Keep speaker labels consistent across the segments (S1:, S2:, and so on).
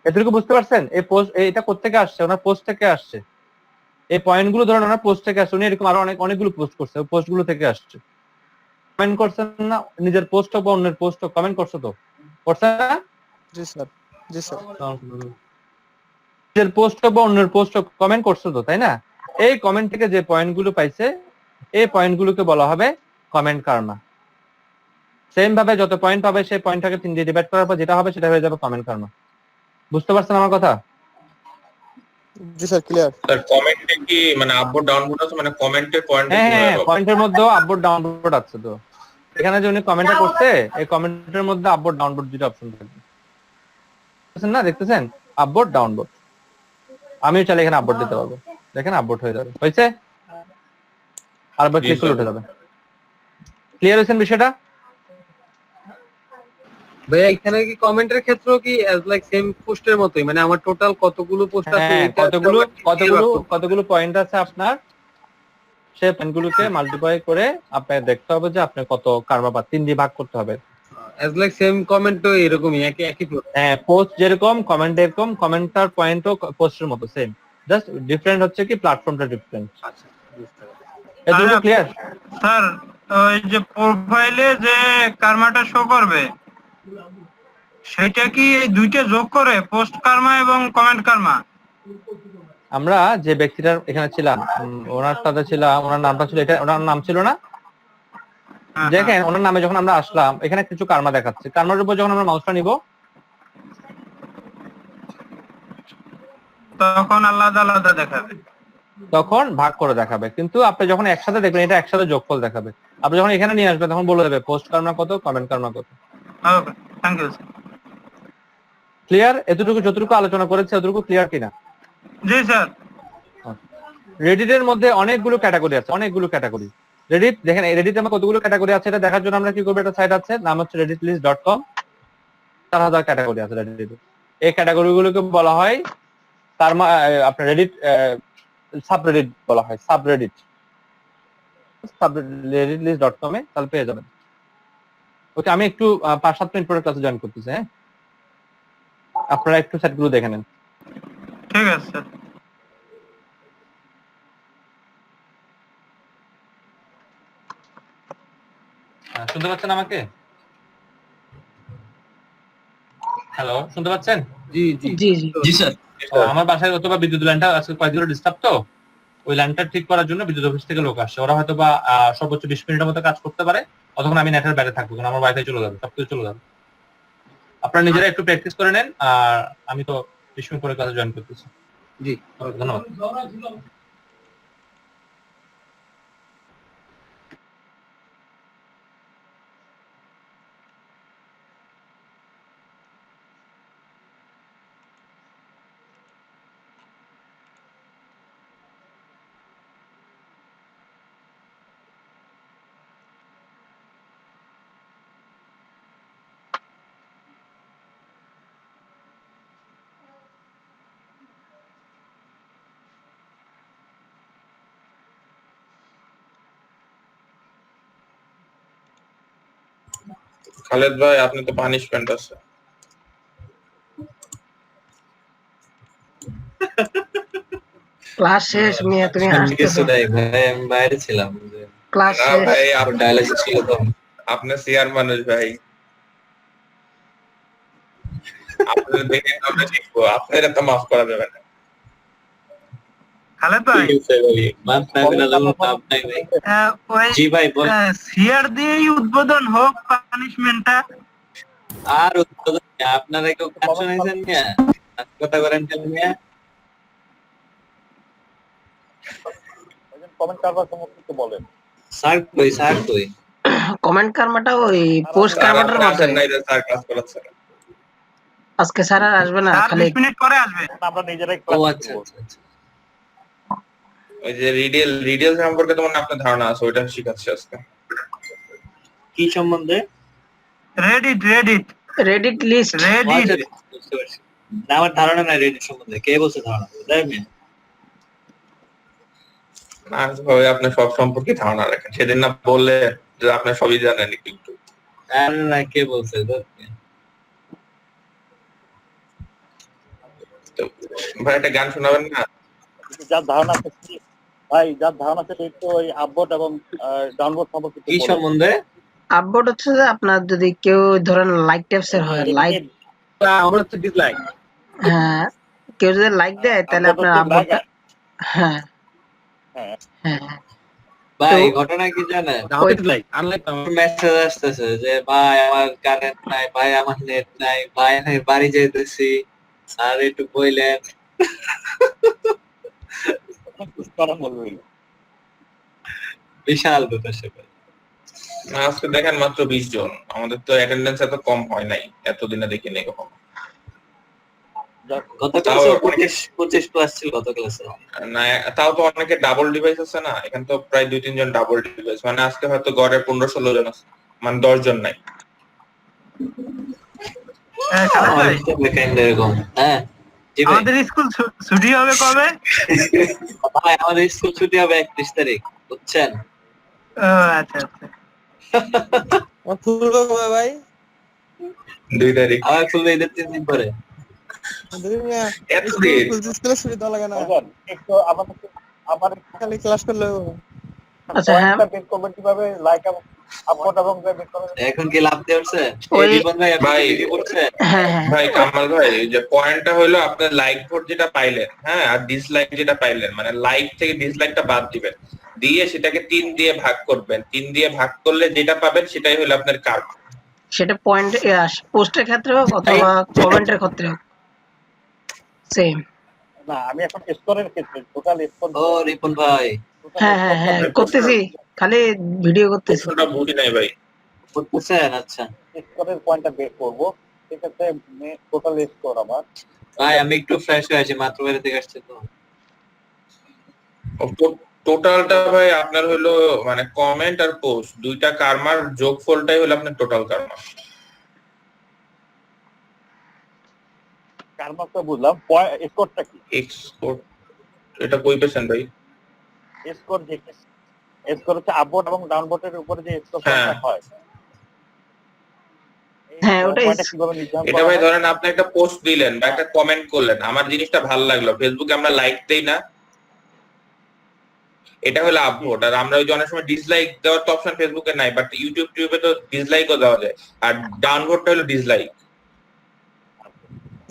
S1: এতটুকু বুঝতে পারছেন? এই পোস্ট এটা কোত্থেকে আসছে? ওনার পোস্ট থেকে আসছে। এই পয়েন্টগুলো ধরেন ওনার পোস্ট থেকে আসছে। উনি এরকম আরো অনেকগুলো পোস্ট করছে, ওই পোস্টগুলো থেকে আসছে। কমেন্ট করছেন না? নিজের পোস্ট হোক বা অন্যের পোস্ট হোক কমেন্ট করছো তো? করছে না?
S2: জি স্যার, জি স্যার।
S1: নিজের পোস্ট হোক বা অন্যের পোস্ট হোক কমেন্ট করছো তো, তাই না? এই কমেন্ট থেকে যে পয়েন্টগুলো পাইছে এই পয়েন্টগুলোকে বলা হবে কমেন্ট কার্মা। সেম ভাবে যত পয়েন্ট পাবে সেই পয়েন্টটাকে 3 দিয়ে ডিভাইড করার পর যেটা হবে সেটা হয়ে যাবে কমেন্ট কার্মা। বুঝতে পারছেন আমার কথা?
S2: জি স্যার, ক্লিয়ার।
S3: স্যার কমেন্টে কি মানে আপবোর্ড ডাউনলোড আছে, মানে কমেন্টের পয়েন্টে
S1: হ্যাঁ
S3: কিভাবে
S1: হ্যাঁ,
S3: পাবো?
S1: পয়েন্টের মধ্যেও আপলোড ডাউনলোড আছে তো। এখানে যে উনি কমেন্টটা করছে এই কমেন্টের মধ্যে আপলোড ডাউনলোড দুটো অপশন থাকবে। দেখতেছেন না? দেখতেছেন? Upload download. আমিও চাইলে এখানে আপলোড দিতে পারবো। দেখেন আপলোড হয়ে যাবে। হয়েছে? আরেকবার ক্লিক করলে উঠে যাবে। ক্লিয়ার হয়েছেন বিষয়টা?
S4: ভাইয়া এখানে কি কমেন্টের ক্ষেত্রেও কি অ্যাজ লাইক সেম পোস্টের মতোই, মানে আমার টোটাল কতগুলো পোস্ট আছে
S1: হ্যাঁ,
S4: এটা
S1: কতগুলো পয়েন্ট আছে আপনার, সেই পয়েন্টগুলোকে মাল্টিপ্লাই করে আপনাকে দেখতে হবে যে আপনি কত কার্মা বা 3 দিয়ে ভাগ করতে হবে।
S4: অ্যাজ লাইক সেম কমেন্টও এরকমই একই
S1: হ্যাঁ, পোস্ট যেরকম কমেন্ট এরকম, কমেন্টার পয়েন্টও পোস্টের মতো সেম, জাস্ট ডিফারেন্ট হচ্ছে কি প্ল্যাটফর্মটা ডিফারেন্ট।
S4: আচ্ছা, বুঝতে পারছি।
S1: এতটুকু ক্লিয়ার?
S5: স্যার ওই যে প্রোফাইলে যে কার্মাটা শো করবে সেটা কি এই দুইটা যোগ করে, পোস্ট কার্মা এবং কমেন্ট কার্মা?
S1: আমরা যে ব্যক্তিটার এখানে ছিলাম ওনার সাথে ছিলাম, ওনার নামটা ছিল এটা, ওনার নাম ছিল না? দেখেন ওনার নামে যখন আমরা আসলাম এখানে কিছু কার্মা দেখাচ্ছে, কার্মার উপর যখন আমরা মাউসটা নিব
S5: তখন আলাদা আলাদা দেখাবে,
S1: তখন ভাগ করে দেখাবে। কিন্তু আপনি যখন একসাথে দেখবেন এটা একসাথে যোগফল দেখাবে। আপনি যখন এখানে নিয়ে আসবেন তখন বলে দেবে পোস্ট কার্মা কত, কমেন্ট কার্মা কত।
S5: ওকে, থ্যাংক ইউ স্যার।
S1: ক্লিয়ার? এতটুকু যতটুকু আলোচনা করেছে এতটুকু ক্লিয়ার কিনা?
S5: জি স্যার।
S1: রেডিটের মধ্যে অনেকগুলো ক্যাটাগরি আছে, অনেকগুলো ক্যাটাগরি। রেডিট দেখেন, এই রেডিটে আমার কতগুলো ক্যাটাগরি আছে এটা দেখার জন্য আমরা কি করবো, একটা সাইট আছে নাম হচ্ছে redditlist.com। 4000 ক্যাটাগরি আছে রেডিটে। এই ক্যাটাগরি গুলোকে বলা হয় কার্মা, আপনার রেডিট সাবরেডিট বলা হয়, সাবরেডিট। redditlist.com এ তাহলে পেয়ে যাবেন। ওকে, আমি একটু 5-7 মিনিট পরে ক্লাসে জয়েন করতেছি। হ্যাঁ, আপনারা একটু সাইটগুলো দেখে নেন।
S5: ঠিক আছে স্যার।
S1: শুনতে পাচ্ছেন আমাকে? হ্যালো, শুনতে পাচ্ছেন?
S4: জি জি
S6: জি জি
S7: জি স্যার।
S1: আমার বাসায় অথবা বিদ্যুৎ লাইনটা আজকে কয়েকদিন ডিস্টার্ব, তো ওই লাইনটা ঠিক করার জন্য বিদ্যুৎ অফিস থেকে লোক আসছে। ওরা হয়তো বা সর্বোচ্চ 20 মিনিটের মতো কাজ করতে পারে, ততক্ষণ আমি নেটের বাইরে থাকবো, কারণ আমার ওয়াইফাই চলে যাবে, সবকিছু চলে যাবে। আপনারা নিজেরা একটু প্র্যাকটিস করে নেন, আর আমি তো 20 মিনিট পরে ক্লাসে জয়েন করতেছি।
S4: জি।
S1: ধন্যবাদ।
S3: খালেদ ভাই আপনি তো পানিশমেন্ট আছে।
S6: ক্লাস শেষ মিয়া, তুমি
S7: কিছু
S6: হাসতেছো?
S7: নাই ভাই, আমি বাইরে ছিলাম।
S6: ক্লাস
S3: না
S6: শেষ।
S3: ভাই,
S7: ডায়ালিসিস ছিল তো।
S3: আপনি সিয়ার মানুষ ভাই, আপনাদের দেখে আমরা শিখবো, আপনারা তো মাফ করা যাবে না।
S5: খালেদ ভাই,
S7: ঠিক আছে ভাই, মাফ না করে যখন পাপ নাই ভাই।
S5: ওই
S7: জি ভাই বল।
S5: সিআর দিয়েই উদ্বোধন হোক পানিশমেন্টটা।
S7: আর উদ্বোধন আপনারা কেউ কাজ শুনাইছেন মিয়া? কথা করেন কেন মিয়া?
S8: কমেন্ট কারবার সম্পর্কে বলেন।
S7: স্যার কই, স্যার কই?
S6: কমেন্ট কার্মাটা ওই পোস্ট
S3: স্যার
S6: কার্মাটার
S3: আপনি
S6: মতো।
S3: আসেন নাই যে স্যার ক্লাস করাচ্ছে না।
S6: আজকে স্যার আর আসবে না,
S5: স্যার
S6: খালি
S5: 20 মিনিট পরে আসবে।
S8: আমরা নিজেরাই
S7: ও
S8: ক্লাস
S7: আচ্ছা
S8: করব।
S7: আচ্ছা আচ্ছা।
S3: ওই যে রিডিয়াল সম্পর্কে তো মনে হয় আপনার ধারণা আছে, ওইটা শিখাচ্ছি আজকে।
S7: কি সম্বন্ধে?
S5: Reddit
S6: Reddit list.
S5: রেডিট।
S7: আচ্ছা, বুঝতে পারছি। না আমার ধারণা নাই রেডিট সম্বন্ধে। কে বলছে ধারণা? তাই মিয়া?
S3: না ভাই, আপনি সব সম্পর্কে ধারণা রাখেন, সেদিন না বললে যে আপনি সবই জানেন একটু একটু।
S7: আর না, কে বলছে?
S3: তো ভাই একটা গান শোনাবেন না?
S8: যার ধারণা আছে ভাই, যার ধারণা আছে একটু ওই আপভোট এবং ডাউনভোট সম্পর্কে একটু
S7: কি
S8: বলুন।
S7: সম্বন্ধে?
S6: আপভোট হচ্ছে যে আপনার যদি কেউ ধরেন লাইক টাইপসের হয়, লাইক,
S4: আমার হচ্ছে ডিসলাইক।
S6: হ্যাঁ, কেউ যদি লাইক দেয় তাহলে
S8: আপভোট
S6: আপনার
S8: হচ্ছে
S6: আপভোটটা,
S8: like,
S6: হ্যাঁ
S8: হ্যাঁ
S6: হ্যাঁ,
S7: ভাই
S6: তো-
S7: ঘটনা কি জানেন?
S4: ডিসলাইক আনলাইক
S7: মেসেজ আসতেছে যে ভাই আমার কারেন্ট নাই, ভাই আমার নেট নাই, ভাই আমি বাড়ি যাইতেছি, আর একটু বইলেন।
S8: কথা বলবেন।
S7: বিশাল ব্যাপার স্যাপার।
S3: আজকে দেখেন মাত্র 20 জন, আমাদের তো অ্যাটেন্ডেন্স এত কম হয় নাই, এতদিনে দেখিনি কখনো।
S7: গত
S3: তাও
S7: ক্লাসে
S3: অনেকে
S7: 25 প্লাস ছিল গত ক্লাসে।
S3: না, তাও তো অনেকে ডাবল ডিভাইস আছে না, এখানে তো প্রায় 2-3 জন ডাবল ডিভাইস, মানে আজকে হয়তো গড়ে 15-16 জন আছে, মানে 10 জন নাই।
S7: আমার হিসাবে kind এরকম। হ্যাঁ জি ভাই।
S5: আমাদের স্কুল ছুটি হবে কবে?
S7: ভাই আমাদের স্কুল ছুটি হবে 31 তারিখ, বুঝছেন?
S5: ও আচ্ছা আচ্ছা।
S2: আমার খুলবে কবে ভাই?
S3: 2 তারিখ।
S7: আবার খুলবে ঈদের 3 দিন পরে।
S3: এতদিন
S2: স্কুলে ছুটি দেওয়া লাগে না,
S8: বলবেন, একটু আমার
S2: খালি ক্লাস করলে
S6: আচ্ছা, হ্যাঁ।
S8: পয়েন্টটা বের করবেন কিভাবে, লাইক এবং আপভোট এবং বের করবেন।
S7: এখন কি লাভ দিয়ে উঠছে?
S6: ওই-
S7: এই জীবন ভাই আপনি
S3: ভাই,
S7: কি করছে?
S6: হ্যাঁ হ্যাঁ,
S3: ভাই কামাল ভাই, এই যে পয়েন্টটা হলো আপনার লাইক ভোট যেটা পাইলেন, হ্যাঁ, আর ডিসলাইক যেটা পাইলেন, মানে লাইক থেকে ডিসলাইকটা বাদ দিবেন, দিয়ে সেটাকে 3 দিয়ে ভাগ করবেন। 3 দিয়ে ভাগ করলে যেটা পাবেন সেটাই হলো আপনার কার্ভ।
S6: সেটা পয়েন্ট পোস্টের ক্ষেত্রে হোক অথবা কমেন্টের ক্ষেত্রে হোক, সেম।
S8: না, আমি এখন স্কোরের ক্ষেত্রে টোটাল স্কোর।
S7: ও রিপন ভাই
S6: হ্যাঁ হ্যাঁ হ্যাঁ, করতেছি, খালি ভিডিও করতেছি।
S3: প্রশ্নটা বুঝি নাই ভাই।
S7: করতেছেন? আচ্ছা
S8: স্কোরের পয়েন্টটা বের করব, সেক্ষেত্রে টোটাল স্কোর আমার।
S7: ভাই আমি একটু ফ্রেশ হয়ে আছি, মাত্র বাইরে থেকে আসছি তো।
S3: টোটালটা ভাই আপনার হলো মানে কমেন্ট আর পোস্ট দুইটা কার্মার যোগফলটাই হলো আপনার টোটাল কার্মা।
S8: কার্মাটা বুঝলাম, স্কোরটা কি?
S3: এক্সপোর্ট এটা কই পেছেন ভাই?
S8: স্কোর যে স্কোর হচ্ছে আপভোট এবং ডাউনভোটের উপরে যে স্কোরটা
S3: হ্যাঁ।
S8: হয়।
S6: হ্যাঁ, ওটা
S8: পয়েন্টটা কিভাবে নির্ধারণ
S3: এটা
S8: করা
S3: ভাই
S8: হয়?
S3: ধরেন আপনি একটা পোস্ট দিলেন বা একটা কমেন্ট করলেন, আমার জিনিসটা ভালো লাগলো, ফেসবুকে আমরা লাইক দেই না, এটা হলো আপভোট। আর আমরা ওই যে অনেক সময় ডিসলাইক দেওয়ার তো অপশন ফেসবুকে নাই, বাট ইউটিউবে তো ডিসলাইকও দেওয়া যায়, আর ডাউনভোটটা হলো ডিসলাইক।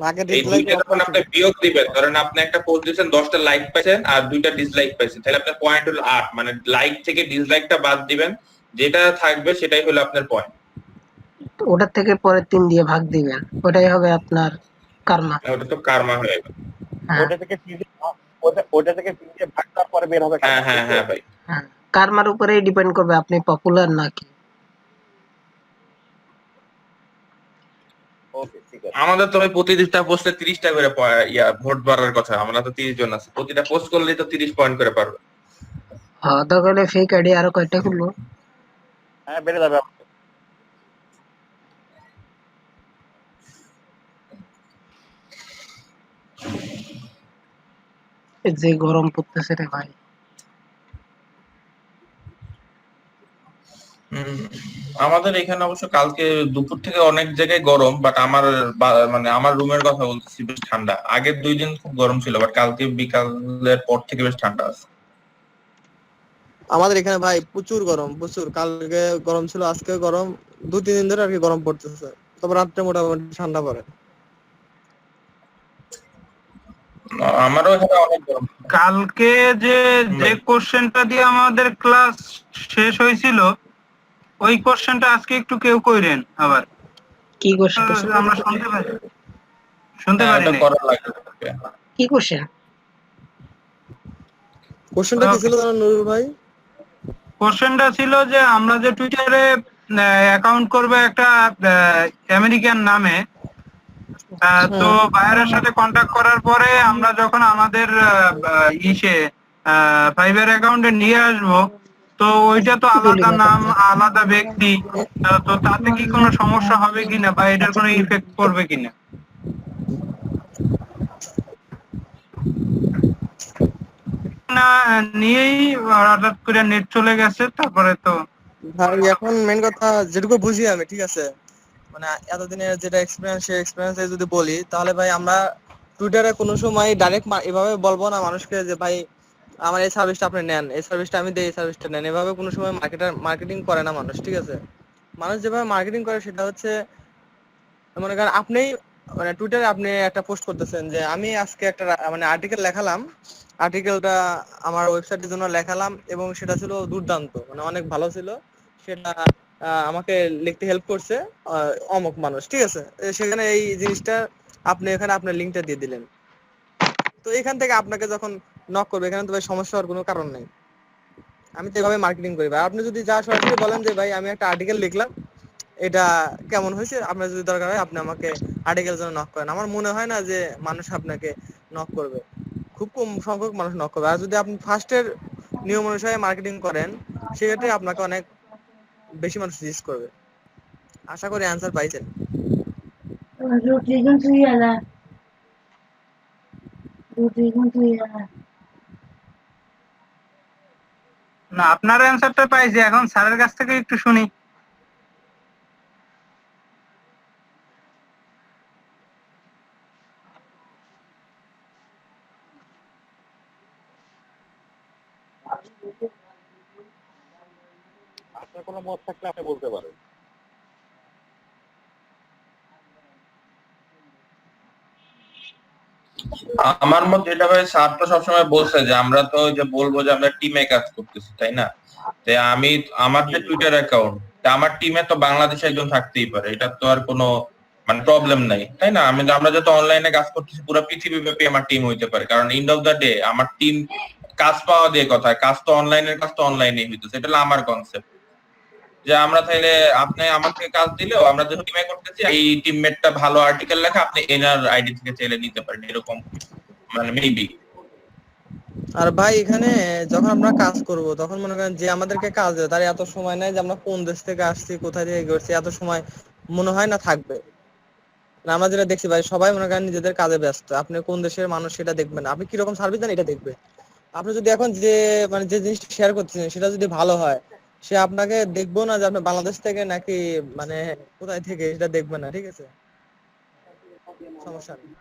S2: আগে
S3: এই দুইটা যখন আপনি বিয়োগ দিবেন, ধরেন আপনি একটা পোস্ট দিয়েছেন 10টা লাইক পাইছেন আর 2টা ডিসলাইক পাইছেন, তাহলে আপনার পয়েন্ট হলো 8, মানে লাইক থেকে ডিসলাইকটা বাদ দিবেন, যেটা থাকবে সেটাই হলো আপনার পয়েন্ট।
S6: ওটার থেকে পরে 3 দিয়ে ভাগ দিবেন, ওটাই হবে আপনার কার্মা।
S3: ওটা তো কার্মা হয়ে গেল।
S6: হ্যাঁ
S8: ওটা থেকে ওটা থেকে 3 দিয়ে ভাগ করার পরে বের হবে
S3: হ্যাঁ
S8: karma।
S3: হ্যাঁ হ্যাঁ ভাই।
S6: হ্যাঁ, কার্মার উপরেই ডিপেন্ড করবে আপনি পপুলার নাকি।
S8: ওকে, ঠিক আছে।
S3: আমাদের তো ভাই প্রতিটা পোস্টে 30টা করে ভোট বাড়ার কথা, আমরা তো 30 জন আছে, প্রতিটা পোস্ট করলেই তো 30 পয়েন্ট করে পারবে।
S6: হ্যাঁ, তাহলে ফেক আইডি আরো কয়টা খুলবো।
S8: হ্যাঁ, বেড়ে যাবে।
S6: এই যে গরম পড়তেছে রে ভাই।
S3: আমাদের এখানে অবশ্য কালকে দুপুর থেকে অনেক জায়গায় গরম, বাট আমার মানে আমার রুমের কথা বলতেছি, বেশ ঠান্ডা। আগের 2 দিন খুব গরম ছিল, বাট কালকে বিকালের পর থেকে বেশ ঠান্ডা আছে।
S2: আমাদের এখানে ভাই প্রচুর গরম, প্রচুর। কালকে গরম ছিল, আজকে গরম, 2-3 দিন ধরে আর কি গরম পড়তেছে, তবে রাত্রে মোটামুটি ঠান্ডা পড়ে।
S3: আমারও এখানে অনেক গরম।
S5: কালকে যে কোশ্চেনটা দিয়ে আমাদের ক্লাস শেষ হয়েছিল, ওই কোশ্চেনটা আজকে একটু কেউ কইরেন আবার।
S6: কি কোশ্চেন?
S5: আমরা শুনতে
S3: হ্যাঁ,
S5: পারি
S3: এটা
S5: নাই।
S3: করা লাগবে।
S6: কি কোশ্চেন?
S2: কোশ্চেনটা কি ছিল জানেন নুরুল ভাই?
S5: কোশ্চেনটা ছিল যে আমরা যে টুইটারে অ্যাকাউন্ট করবে একটা আমেরিকান নামে, তো বায়ারের সাথে কন্ট্যাক্ট করার পরে আমরা যখন আমাদের ফাইবার অ্যাকাউন্টে নিয়ে আসবো, তো ওইটা তো আলাদা নাম, আলাদা ব্যক্তি, তো তাতে কি কোনো সমস্যা হবে কিনা বা এটার কোনো ইফেক্ট পড়বে কিনা? না নিয়েই হঠাৎ করে নেট চলে গেছে, তারপরে তো
S2: ভাই এখন মেন কথা যেটুকু বুঝি আমি, ঠিক আছে, মানে এতদিনের যেটা এক্সপিরিয়েন্স, সেই এক্সপিরিয়েন্সে যদি বলি, তাহলে ভাই আমরা টুইটারে কোনো সময় ডাইরেক্ট এভাবে বলবো না মানুষকে যে ভাই আমার এই সার্ভিসটা আপনি নেন, এই সার্ভিসটা আমি দিই, এই সার্ভিসটা নেন। এভাবে কোনো সময় মার্কেটিং করে না মানুষ, ঠিক আছে? মানুষ যেভাবে মার্কেটিং করে সেটা হচ্ছে, মনে করেন আপনি মানে টুইটারে আপনি একটা পোস্ট করতেছেন যে আমি আজকে একটা মানে আর্টিকেল লেখালাম, আর্টিকেলটা আমার ওয়েবসাইটের জন্য লেখালাম এবং সেটা ছিল দুর্দান্ত, মানে অনেক ভালো ছিল। সেটা আমাকে লিখতে হেল্প করছে অমুক মানুষ, ঠিক আছে? সেখানে এই জিনিসটা আপনি এখানে আপনার লিঙ্কটা দিয়ে দিলেন। তো এখান থেকে আপনাকে যখন নক করবে, এখানে তো ভাই সমস্যা হওয়ার কোনো কারণ নেই। আমি তো এভাবে মার্কেটিং করি ভাই। আপনি যদি যা সরাসরি বলেন যে ভাই আমি একটা আর্টিকেল লিখলাম, এটা কেমন হয়েছে, আপনার যদি দরকার হয় আপনি আমাকে আর্টিকেল জন্য নক করেন। আমার মনে হয় না যে মানুষ আপনাকে নক করবে, খুব কম সংখ্যক মানুষ নক করবে। আর যদি আপনি ফার্স্টের নিয়ম অনুসারে মার্কেটিং করেন, সেক্ষেত্রে আপনাকে অনেক বেশি মানুষ রিচ করবে। আশা করি অ্যান্সার পাইছেন।
S5: না, আপনার অ্যান্সারটা পাইছি, এখন স্যারের কাছ থেকে একটু শুনি।
S8: আপনার কোনো মত থাকলে আপনি বলতে পারেন।
S3: আমার মত যেটা ভাই, স্যার তো সবসময় বলছে যে আমরা তো ওই যে বলবো যে আমরা টিমে কাজ করতেছি, তাই না? যে আমার যে টুইটার অ্যাকাউন্ট, আমার টিমে তো বাংলাদেশে একজন থাকতেই পারে, এটা তো আর কোনো মানে প্রবলেম নাই, তাই না? আমরা যত অনলাইনে কাজ করতেছি পুরো পৃথিবী ব্যাপী আমার টিম হইতে পারে, কারণ এন্ড অফ দা ডে আমার টিম কাজ পাওয়া দিয়ে কথা, কাজ তো অনলাইনের কাজ তো অনলাইনেই হইতেছে, এটা হলো আমার কনসেপ্ট। যে আমরা চাইলে আপনি আমাকে কাজ দিলেও আমরা যে টিমে করতেছি, এই টিমমেটটা ভালো আর্টিকেল লেখা, আপনি এনার আইডি থেকে চাইলে নিতে পারেন, এরকম মানে মেবি।
S2: আর ভাই এখানে যখন আমরা কাজ করব তখন মনে করেন যে আমাদেরকে কাজ দেয় তার এত সময় নাই যে আমরা কোন দেশ থেকে আসছি, কোথায় থেকে করছি, এত সময় মনে হয় না থাকবে। না, আমরা যেটা দেখছি ভাই, সবাই মনে করেন নিজেদের কাজে ব্যস্ত। আপনি কোন দেশের মানুষ সেটা দেখবেন না, আপনি কিরকম সার্ভিস দেন এটা দেখবে। আপনি যদি এখন যে মানে যে জিনিসটা শেয়ার করতেছেন সেটা যদি ভালো হয়, সে আপনাকে দেখবো না যে আপনি বাংলাদেশ থেকে নাকি মানে কোথায় থেকে, সেটা দেখবে না, ঠিক আছে? সমস্যা নেই।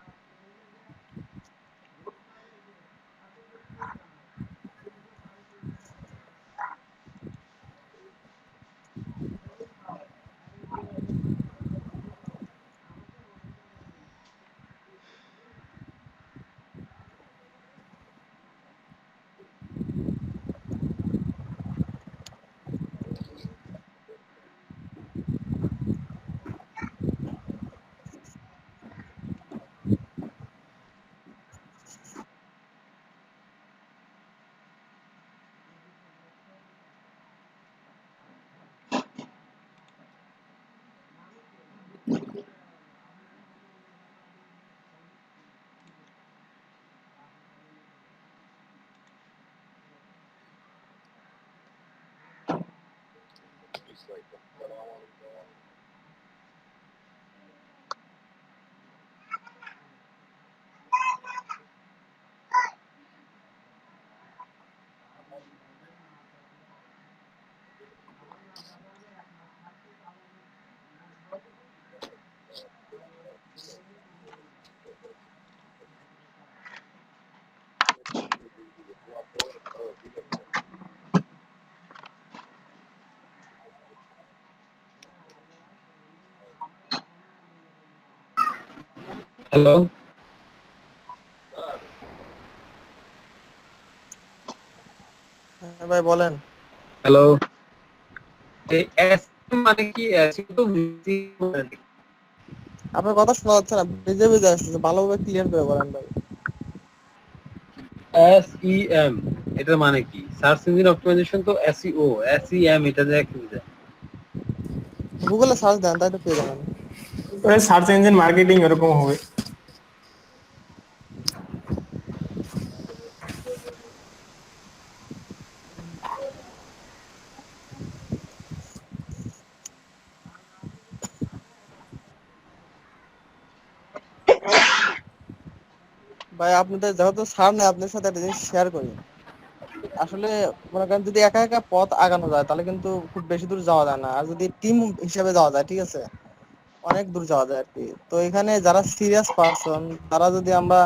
S4: হ্যালো,
S2: হ্যাঁ ভাই বলেন।
S4: হ্যালো। এই এস মানে কি? এসইও তো
S2: আপনার কথা শোনা যাচ্ছে না, বেজে বেজে আসছে, ভালোভাবে ক্লিয়ার করে বলেন ভাই।
S4: এসইএম এটার মানে কি? সার্চ ইঞ্জিন অপটিমাইজেশন তো এসইও, এসইএম এটা দিয়ে কি বোঝায়?
S2: গুগলে সার্চ দেন, তাই তো পেয়ে যাবেন।
S9: সার্চ ইঞ্জিন মার্কেটিং এরকম হবে।
S2: ভাই আপনাদের যেহেতু সার নেই, আপনার সাথে একটা জিনিস শেয়ার করি। আসলে মনে করেন যদি একা একা পথ আগানো যায় তাহলে কিন্তু খুব বেশি দূর যাওয়া যায় না, আর যদি টিম হিসেবে যাওয়া যায়, ঠিক আছে, অনেক দূর যাওয়া যায় আর কি। তো এখানে যারা সিরিয়াস পারসন তারা যদি আমরা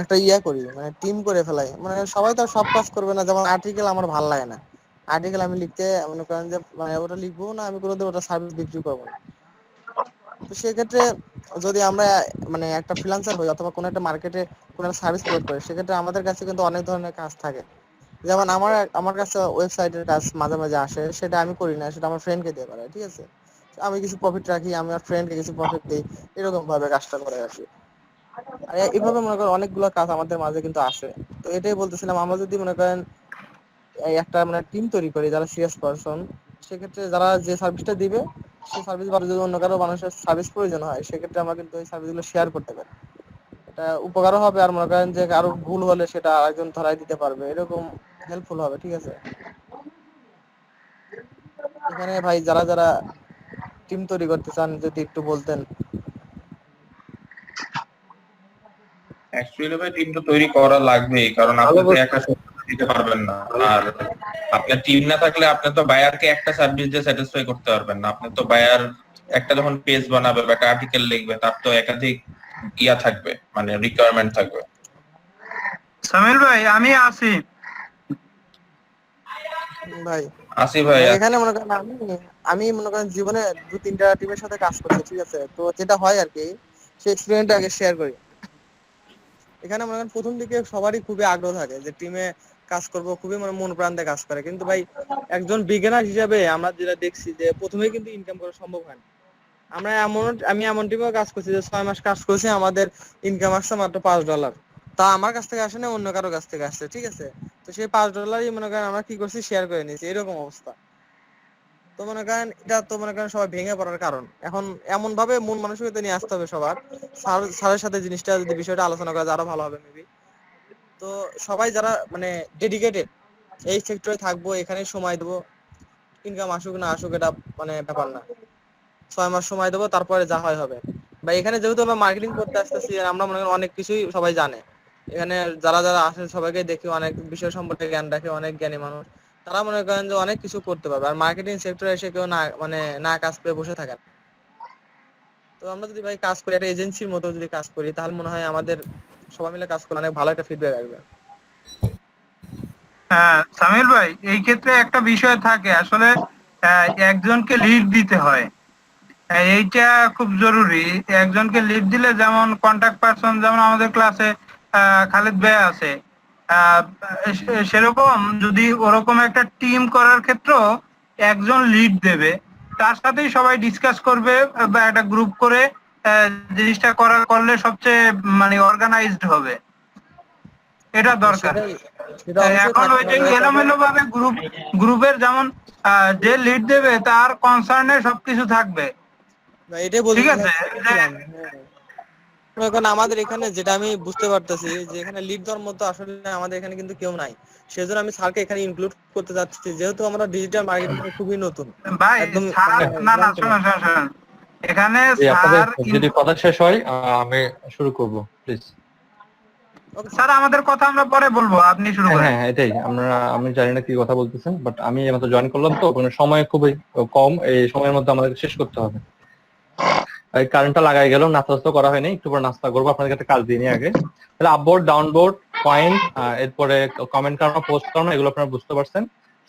S2: একটা ইয়া করি মানে টিম করে ফেলাই, মানে সবাই তো আর সব কাজ করবে না। যেমন আর্টিকেল আমার ভালো লাগে না, আর্টিকেল আমি লিখতে মনে করেন যে মানে ওটা লিখবো না, আমি কোনোদিন ওটা সার্ভিস বিক্রি করবো না। তো সেক্ষেত্রে যদি আমরা মানে একটা ফ্রিল্যান্সার হই অথবা কোনো একটা মার্কেটে কোনো একটা সার্ভিস প্রোভাইড করি, সেক্ষেত্রে আমাদের কাছে কিন্তু অনেক ধরনের কাজ থাকে। যেমন আমার কাছে ওয়েবসাইটের কাজ মাঝে মাঝে আসে, সেটা আমি করি না, সেটা আমার ফ্রেন্ডকে দিয়ে পারে, ঠিক আছে। আমি কিছু প্রফিট রাখি, আমি আমার ফ্রেন্ডকে কিছু প্রফিট দিই, এরকম ভাবে কাজটা করে আসি। আর এইভাবে মনে করেন অনেকগুলো কাজ আমাদের মাঝে কিন্তু আসে। তো এটাই বলতেছিলাম, আমরা যদি মনে করেন এই একটা মানে টিম তৈরি করি যারা সিরিয়াস পারসন, সেক্ষেত্রে যারা যে সার্ভিসটা দিবে সেই সার্ভিস বা যদি অন্য কারো মানুষের সার্ভিস প্রয়োজন হয়, সেক্ষেত্রে আমরা কিন্তু এই সার্ভিসগুলো শেয়ার করতে পারি। এটা উপকারও হবে, আর মনে করেন যে কারো ভুল হলে সেটা আরেকজন ধরাই দিতে পারবে, এরকম হেল্পফুল হবে, ঠিক আছে। এখানে ভাই যারা যারা টিম তৈরি করতে চান যদি একটু বলতেন।
S3: অ্যাকচুয়ালি ভাই টিম তো তৈরি করা লাগবেই, কারণ আপনি তো
S4: ভালো
S3: একা সবকিছু দিতে পারবেন না। আর আপনার টিম না থাকলে আপনি তো বায়ারকে একটা সার্ভিস দিয়ে স্যাটিসফাই করতে পারবেন না। আপনি তো বায়ার একটা যখন পেজ বানাবে বা একটা আর্টিকেল লিখবে, তার তো একাধিক ইয়া থাকবে, মানে রিকোয়ারমেন্ট থাকবে।
S5: সামিল ভাই আমি আছি।
S2: ভাই
S3: আসি ভাই।
S2: এখানে মনে করেন আমি মনে করেন জীবনে 2-3টা টিমের সাথে কাজ করছি, ঠিক আছে। তো যেটা হয় আর কি, সেই এক্সপেরিয়েন্সটা আগে শেয়ার করি। এখানে মনে করেন প্রথম দিকে সবারই খুবই আগ্রহ থাকে যে টিমে কাজ করব, খুবই মানে মন প্রাণ দিয়ে কাজ করে। কিন্তু ভাই একজন বিগিনার হিসেবে আমরা যেটা দেখছি যে প্রথমেই কিন্তু ইনকাম করা সম্ভব হয় না। আমি এমন টিমেও কাজ করছি যে 6 মাস কাজ করছি, আমাদের ইনকাম আসছে মাত্র $5। তা আমার কাছ থেকে আসে না, অন্য কারো কাছ থেকে আসছে, ঠিক আছে। তো সেই $5 মনে করেন আমরা কি করছি, শেয়ার করে নিয়েছি, এরকম অবস্থা। তো মনে করেন এটা তো মনে করেন সবাই ভেঙে পড়ার কারণ। এখন এমন ভাবে মন মানসিকতা নিয়ে আসতে হবে সবার। স্যারের সাথে জিনিসটা যদি বিষয়টা আলোচনা করা যায় আরো ভালো হবে মেবি। তো সবাই যারা মানে ডেডিকেটেড এই সেক্টরে থাকবো, এখানে সময় দেবো, ইনকাম আসুক না আসুক এটা মানে ব্যাপার না, 6 মাস সময় দেবো, তারপরে যা হয় হবে। বা এখানে যেহেতু আমরা মার্কেটিং করতে আসতেছি, আমরা মনে করেন অনেক কিছুই সবাই জানে। এখানে যারা যারা আসে সবাইকে দেখি অনেক বিষয় সম্পর্কে জ্ঞান রাখে, অনেক জ্ঞানী মানুষ। তারা মনে করেন যে অনেক কিছু করতে পারবে। আর মার্কেটিং সেক্টরে এসে কেউ না মানে না কাজ পেয়ে বসে থাকে না। তো আমরা যদি ভাই কাজ করি একটা এজেন্সির মতো যদি কাজ করি, তাহলে মনে হয় আমাদের সবাই মিলে কাজ করলে অনেক ভালো একটা ফিডব্যাক আসবে।
S5: হ্যাঁ সামিল ভাই, এই ক্ষেত্রে একটা বিষয় থাকে আসলে, একজনকে লিড দিতে হয়। এইটা খুব জরুরি। একজনকে লিড দিলে, যেমন কন্টাক্ট পারসন, যেমন আমাদের ক্লাসে খালিদ ভাই আছে, আহ, সেরকম যদি ওরকম একটা টিম করার ক্ষেত্রে একজন লিড দেবে, তার সাথেই সবাই ডিসকাস করবে বা একটা গ্রুপ করে জিনিসটা করলে সবচেয়ে মানে অর্গানাইজড হবে, এটা দরকার।
S2: সেটা অবশ্যই
S5: এখন ওই
S2: থাকতে
S5: যে
S2: হবে।
S5: এলোমেলো ভাবে গ্রুপের যেমন যে লিড দেবে তার কনসার্নে সবকিছু থাকবে,
S2: এটাই
S5: ঠিক
S2: বলতে
S5: আছে।
S2: চাচ্ছিলাম। এখন আমাদের এখানে যেটা আমি বুঝতে পারতেছি যে এখানে লিড দেওয়ার মতো আসলে আমাদের এখানে কিন্তু কেউ নাই। সেজন্য আমি স্যারকে এখানে ইনক্লুড করতে যাচ্ছি, যেহেতু আমরা ডিজিটাল মার্কেটিং খুবই নতুন,
S5: ভাই
S2: একদম
S5: স্যার,
S2: মানে
S5: না না,
S2: জানতে না।
S5: শোনেন শোনেন শোনেন, এখানে
S1: আপনাদের
S5: স্যার
S1: যদি কথা শেষ হয় আমি শুরু করব প্লিজ।
S2: Okay sir.
S5: স্যার আমাদের কথা আমরা পরে বলবো, আপনি শুরু
S1: হ্যাঁ
S5: করেন।
S1: হ্যাঁ এটাই আমি জানি না কি কথা বলতেছেন, বাট আমি এইমাত্র জয়েন করলাম তো কোনো সময় খুবই কম, এই সময়ের মধ্যে আমাদের শেষ করতে হবে। এই কারেন্টটা লাগাই গেল, নাস্তা টাস্তা করা হয়নি, একটু পর নাস্তা করবো, আপনাদের একটা কাজ দিয়ে নিই আগে। তাহলে আপবোর্ড ডাউনবোর্ড পয়েন্ট, এরপরে কমেন্ট করানো পোস্ট করানো, এগুলো আপনারা বুঝতে পারছেন।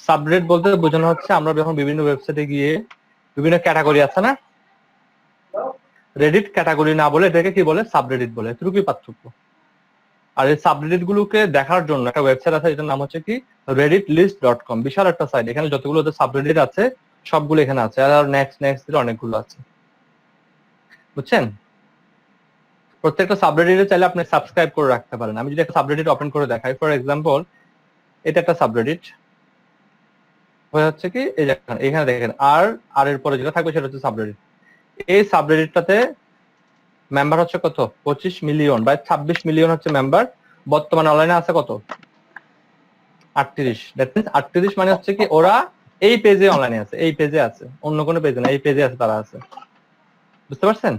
S1: সাবরেট বলতে বোঝানো হচ্ছে আমরা যখন বিভিন্ন ওয়েবসাইটে গিয়ে বিভিন্ন ক্যাটাগরি আছে না, রেডিট ক্যাটাগরি না বলে এটাকে কি বলে, সাবরেডিট বলে, এটুকুই পার্থক্য। আর এই সাবরেডিট গুলোকে দেখার জন্য একটা ওয়েবসাইট আছে, এটার নাম হচ্ছে কি redditlist.com, বিশাল একটা সাইট। এখানে যতগুলো সাবরেডিট আছে সবগুলো এখানে আছে, আর নেক্সট অনেকগুলো আছে, বুঝছেন। প্রত্যেকটা সাবরেডিটে চাইলে আপনি সাবস্ক্রাইব করে রাখতে পারেন। আমি যদি একটা সাবরেডিট ওপেন করে দেখাই, ফর এক্সাম্পল এটা একটা সাবরেডিট হচ্ছে কি, এই যে এখানে দেখেন আর এর পরে যেটা থাকবে সেটা হচ্ছে সাবরেডিট। এই সাবরেডিটটাতে মেম্বার হচ্ছে কত, 25 মিলিয়ন বা 26 মিলিয়ন হচ্ছে মেম্বার। বর্তমানে অনলাইনে আছে কত, 38। দ্যাট মিন্স 38 মানে হচ্ছে কি ওরা এই পেজে অনলাইনে আছে, এই পেজে আছে, অন্য কোনো পেজে না, এই পেজে আছে, তারা আছে। বুঝতে পারছেন?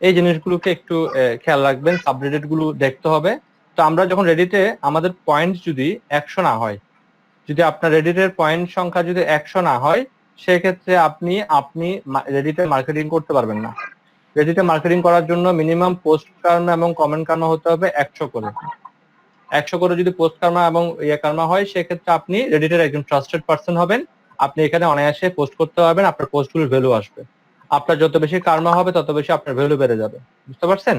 S1: এই জিনিসগুলোকে একটু খেয়াল রাখবেন, সাবরেডিট গুলো দেখতে হবে। তো আমরা যখন রেডিটে আমাদের পয়েন্ট যদি 100 না হয়, যদি আপনার রেডিটের পয়েন্ট সংখ্যা যদি 100 না হয়, সেক্ষেত্রে আপনি রেডিটে মার্কেটিং করতে পারবেন না। রেডিটে মার্কেটিং করার জন্য মিনিমাম পোস্ট কার্মা এবং কমেন্ট কার্মা হতে হবে 100 করে। 100 করে যদি পোস্ট কার্মা এবং কার্মা হয়, সেক্ষেত্রে আপনি রেডিটের একজন ট্রাস্টেড পার্সন হবেন। আপনি এখানে অনায়াসে পোস্ট করতে পারবেন, আপনার পোস্টগুলোর ভ্যালু আসবে। আপনার যত বেশি কার্মা হবে তত বেশি আপনার ভ্যালু বেড়ে যাবে, বুঝতে পারছেন?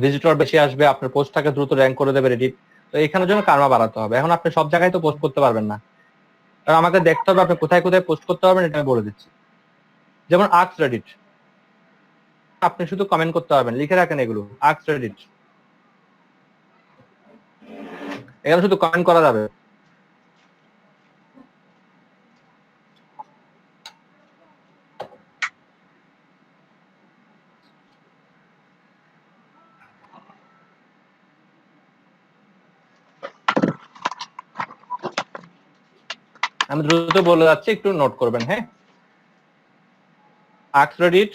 S1: ভিজিটর বেশি আসবে, আপনার পোস্টটাকে দ্রুত র্যাঙ্ক করে দেবে রেডিট। তো এখানের জন্য কার্মা বাড়াতে হবে। এখন আপনি সব জায়গায় তো পোস্ট করতে পারবেন না, কারণ আমাকে দেখতে হবে আপনি কোথায় কোথায় পোস্ট করতে পারবেন, এটা আমি বলে দিচ্ছি। যেমন আক্স রেডিট, আপনি শুধু কমেন্ট করতে পারবেন, লিখে রাখেন এগুলো। আক্স রেডিট, এখানে শুধু কমেন্ট করা যাবে। আমি দ্রুত বলে যাচ্ছি, একটু নোট করবেন। হ্যাঁ, আক্স রেডিট,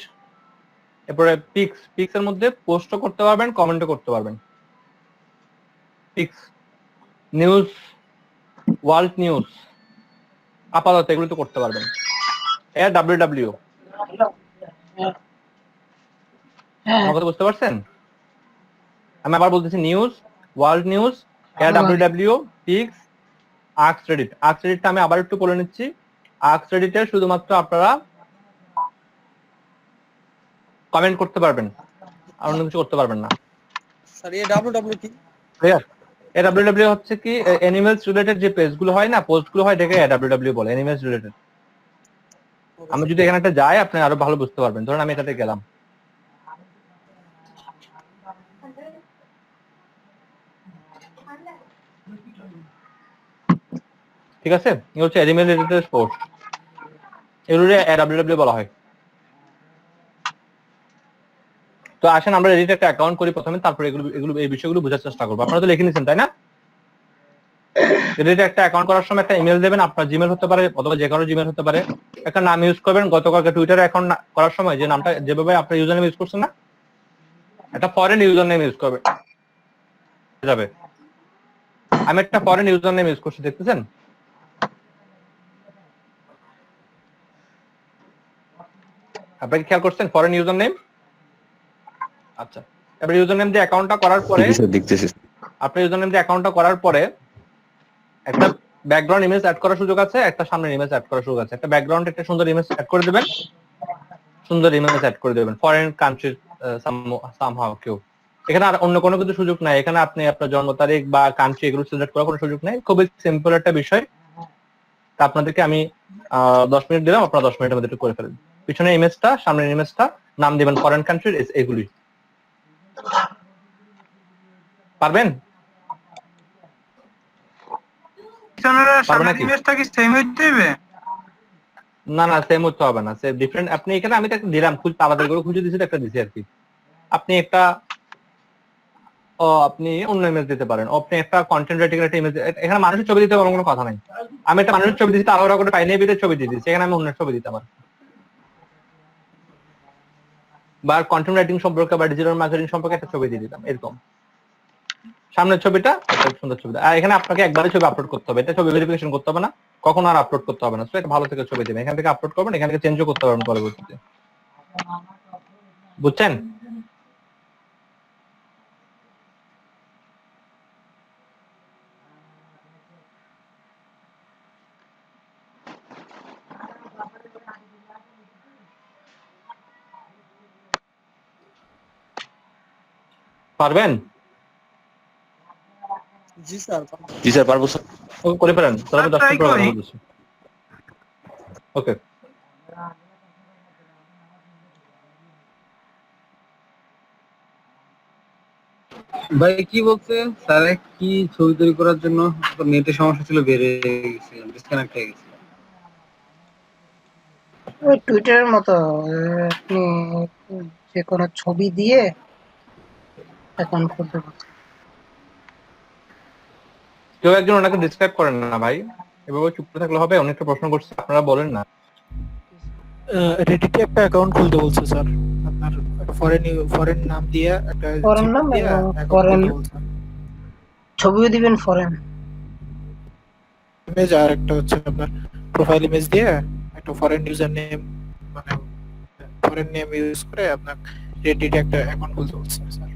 S1: এরপরে পিক্স এর মধ্যে পোস্টও করতে পারবেন, কমেন্টও করতে পারবেন। পিক্স, নিউজ, ওয়ার্ল্ড নিউজ, আপাতত এগুলো তো করতে পারবেন। ডাব্লিউ আমার কথা বুঝতে পারছেন? আমি আবার বলতেছি, news, world news, W, pics, আক্স রেডিট। আক্স রেডিটটা আমি আবার একটু বলে নিচ্ছি। আক্স রেডিটে শুধুমাত্র আপনারা কমেন্ট করতে পারবেন, আর অন্য কিছু করতে পারবেন না।
S2: স্যার এই ডাব্লিউ কি?
S1: ক্লিয়ার? ডাব্লিউ হচ্ছে কি, অ্যানিমেলস রিলেটেড যে পেজগুলো হয় না, পোস্টগুলো হয়, এটাকে ডাব্লিউ বলে, অ্যানিমেলস রিলেটেড। আমি যদি এখানে একটা যাই, আপনি আরো ভালো বুঝতে পারবেন। ধরুন আমি এটাতে গেলাম, ঠিক আছে? এই হচ্ছে অ্যানিমেল রিলেটেড পোস্ট, এগুলো ডাব্লিউ বলা হয়। তো আসেন আমরা রেডিট একটা অ্যাকাউন্ট করি প্রথমে, তারপরে এই বিষয়গুলো বোঝার চেষ্টা করবো। আপনারা তো লিখে নিছেন, তাই না? রেডিট একটা অ্যাকাউন্ট করার সময় একটা ইমেল দেবেন, আপনার জিমেল হতে পারে অথবা যে কারো জিমেল হতে পারে। একটা নাম ইউজ করবেন। গতকালকে টুইটারে অ্যাকাউন্ট করার সময় যে নামটা, যেভাবে আপনার ইউজার নেম ইউজ করছেন না, একটা ফরেন ইউজার নেম ইউজ করবেন যাবে। আমি একটা ফরেন ইউজার নেম ইউজ করছি, দেখতেছেন? আপনাকে খেয়াল করছেন ফরেন ইউজার নেম? আচ্ছা, এবার ইউজার নেম দিয়ে অ্যাকাউন্টটা করার পরে, আপনি ইউজার নেম দিয়ে অ্যাকাউন্টটা করার পরে একটা ব্যাকগ্রাউন্ড ইমেজ অ্যাড করার সুযোগ আছে, একটা সামনের ইমেজ অ্যাড করার সুযোগ আছে। একটা ব্যাকগ্রাউন্ড, একটা সুন্দর ইমেজ অ্যাড করে দিবেন, সুন্দর ইমেজ অ্যাড করে দিবেন। ফরেন কান্ট্রি সামহাউ কেউ, এখানে আর অন্য কোনো কিছু সুযোগ নাই। এখানে আপনি আপনার জন্ম তারিখ বা কান্ট্রি এগুলো সিলেক্ট করার কোনো সুযোগ নাই। খুবই সিম্পল একটা বিষয়। তা আপনাদেরকে আমি 10 মিনিট দিলাম, আপনারা 10 মিনিটের মধ্যে একটু করে ফেলেন। পিছনে ইমেজটা, সামনের ইমেজটা, নাম দিবেন ফরেন কান্ট্রির, এগুলি পারবেন?
S5: সামনের ইমেজটা কি সেম হইতে হবে?
S1: না না, সেম হতে হবে না, সেম ডিফারেন্ট। আপনি এখানে, আমি তো একটা দিলাম, আলাদা করে খুঁজে দিয়েছি, একটা দিছি আর কি। আপনি একটা আপনি অন্য ইমেজ দিতে পারেন, আপনি একটা কন্টেন্ট রাইটিং একটা ইমেজ, এখানে মানুষের ছবি দিতে কোনো কথা নাই। আমি একটা মানুষের ছবি দিচ্ছি, আলাদা করে পাইনি বিদের ছবি দিয়ে দিচ্ছি, এখানে আমি অন্য ছবি দিতে পারি। বা কন্টেন্ট রাইটিং সম্পর্কে বা ডিজিটাল মার্কেটিং সম্পর্কে একটা ছবি দিয়ে দিলাম, এরকম। সামনের ছবিটা একটা সুন্দর ছবি, আর এখানে আপনাকে একবারে ছবি আপলোড করতে হবে। এটা ছবি ভেরিফিকেশন করতে হবে না, কখনো আর আপলোড করতে হবে না। সো এটা ভালো থেকে ছবি দিবেন, এখান থেকে আপলোড করবেন, এখান থেকে চেঞ্জও করতে পারবেন পরবর্তীতে। বুঝছেন? পারবেন?
S2: জি স্যার।
S8: জি স্যার, পারবো স্যার।
S1: ওকে, করে ফেলেন। তাহলে 10 মিনিট পর বলছি। ওকে।
S4: ভাই কি বলছে স্যার? কি ছবি তৈরি করার জন্য নেটের সমস্যা ছিল, বেড়ে গেছে, ডিসকানেক্ট হয়ে গেছে।
S6: ওই টুইটারের মতো আপনি যে কোনো ছবি দিয়ে অ্যাকাউন্ট করতে পারেন।
S1: কেউ একজন ওনাকে ডিসক্রাইব করেন না ভাই, এভাবে চুপ করে থাকলে হবে? অনেকটা প্রশ্ন করছে, আপনারা বলেন না।
S10: রেডিটে একটা অ্যাকাউন্ট খুলতে বলছে স্যার, আপনার একটা ফরেন নাম দিয়ে একটা
S6: ফরেন নাম এবং ফরেন ছবিও দিবেন, ফরেন
S10: ইমেজ, আর একটা হচ্ছে আপনার প্রোফাইল ইমেজ দিয়ে একটা ফরেন ইউজার নেম মানে ফরেন নেম ইউজ করে আপনার রেডিটে একটা অ্যাকাউন্ট খুলতে বলছে স্যার।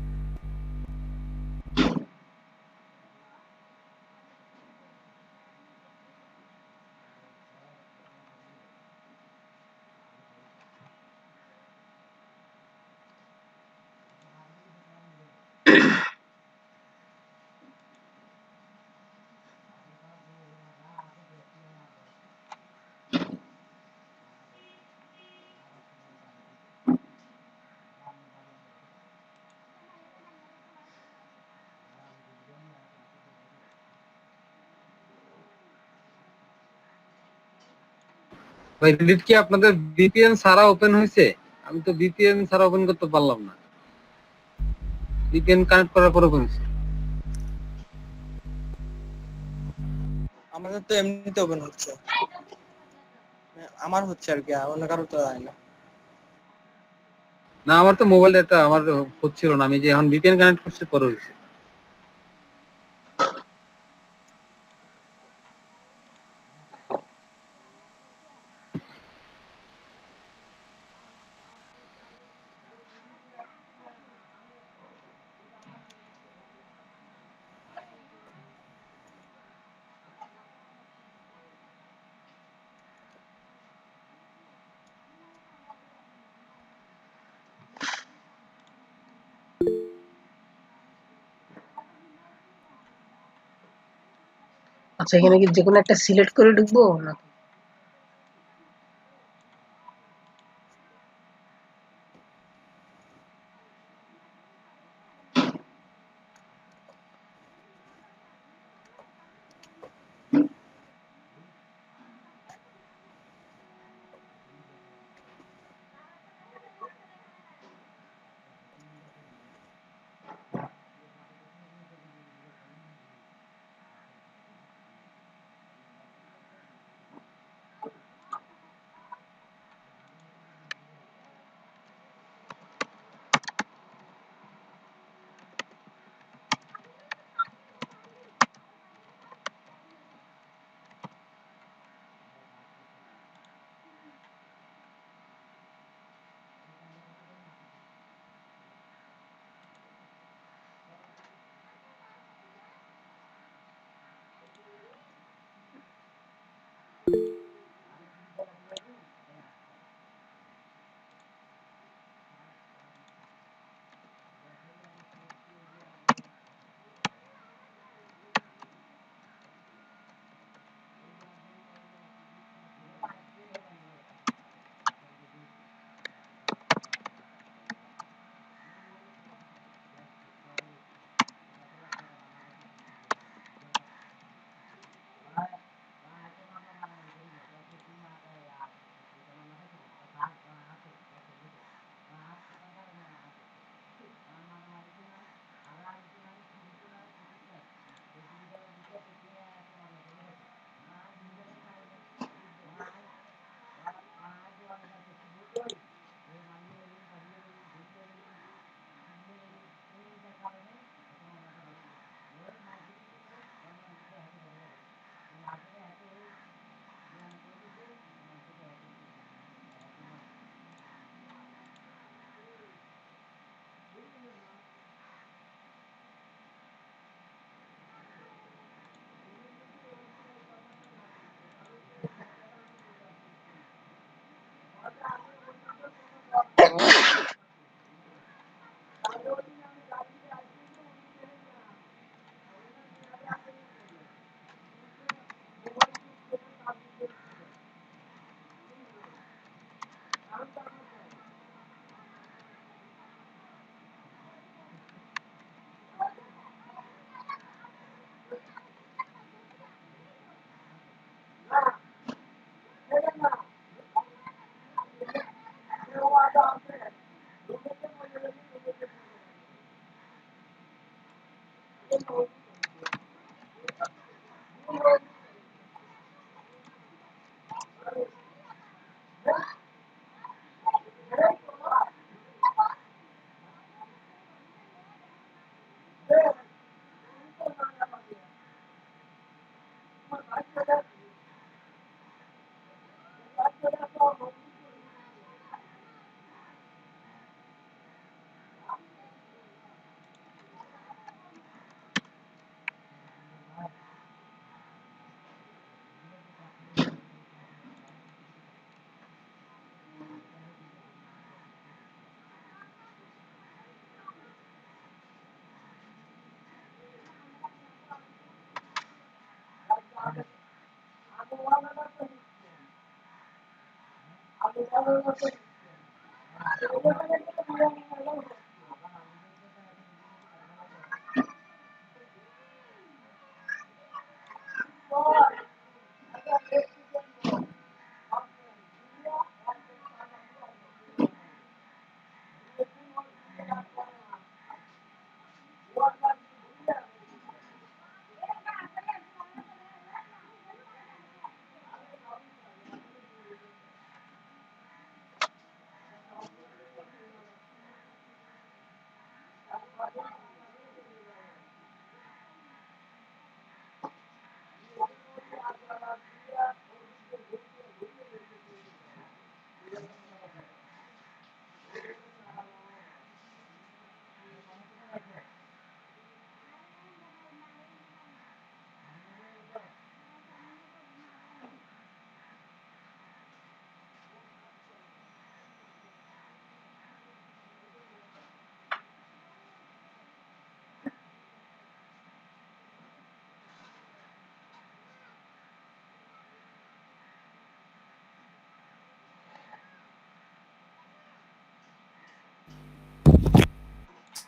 S4: ভাই রিডিট কি আপনাদের ভিপিএন ছাড়া ওপেন হয়েছে? আমি তো ভিপিএন ছাড়া ওপেন করতে পারলাম না, ভিপিএন কানেক্ট করার পর ওপেন হয়েছে।
S2: আমাদের তো এমনিতে ওপেন হচ্ছে, আমার হচ্ছে আর কি, অন্য কারো তো হয় না।
S4: না আমার তো মোবাইল ডাটা আমার হচ্ছিল না, আমি যে এখন ভিপিএন কানেক্ট করছি পরে হয়েছে।
S6: আচ্ছা, এখানে কি যে কোনো একটা সিলেক্ট করে ঢুকবো না?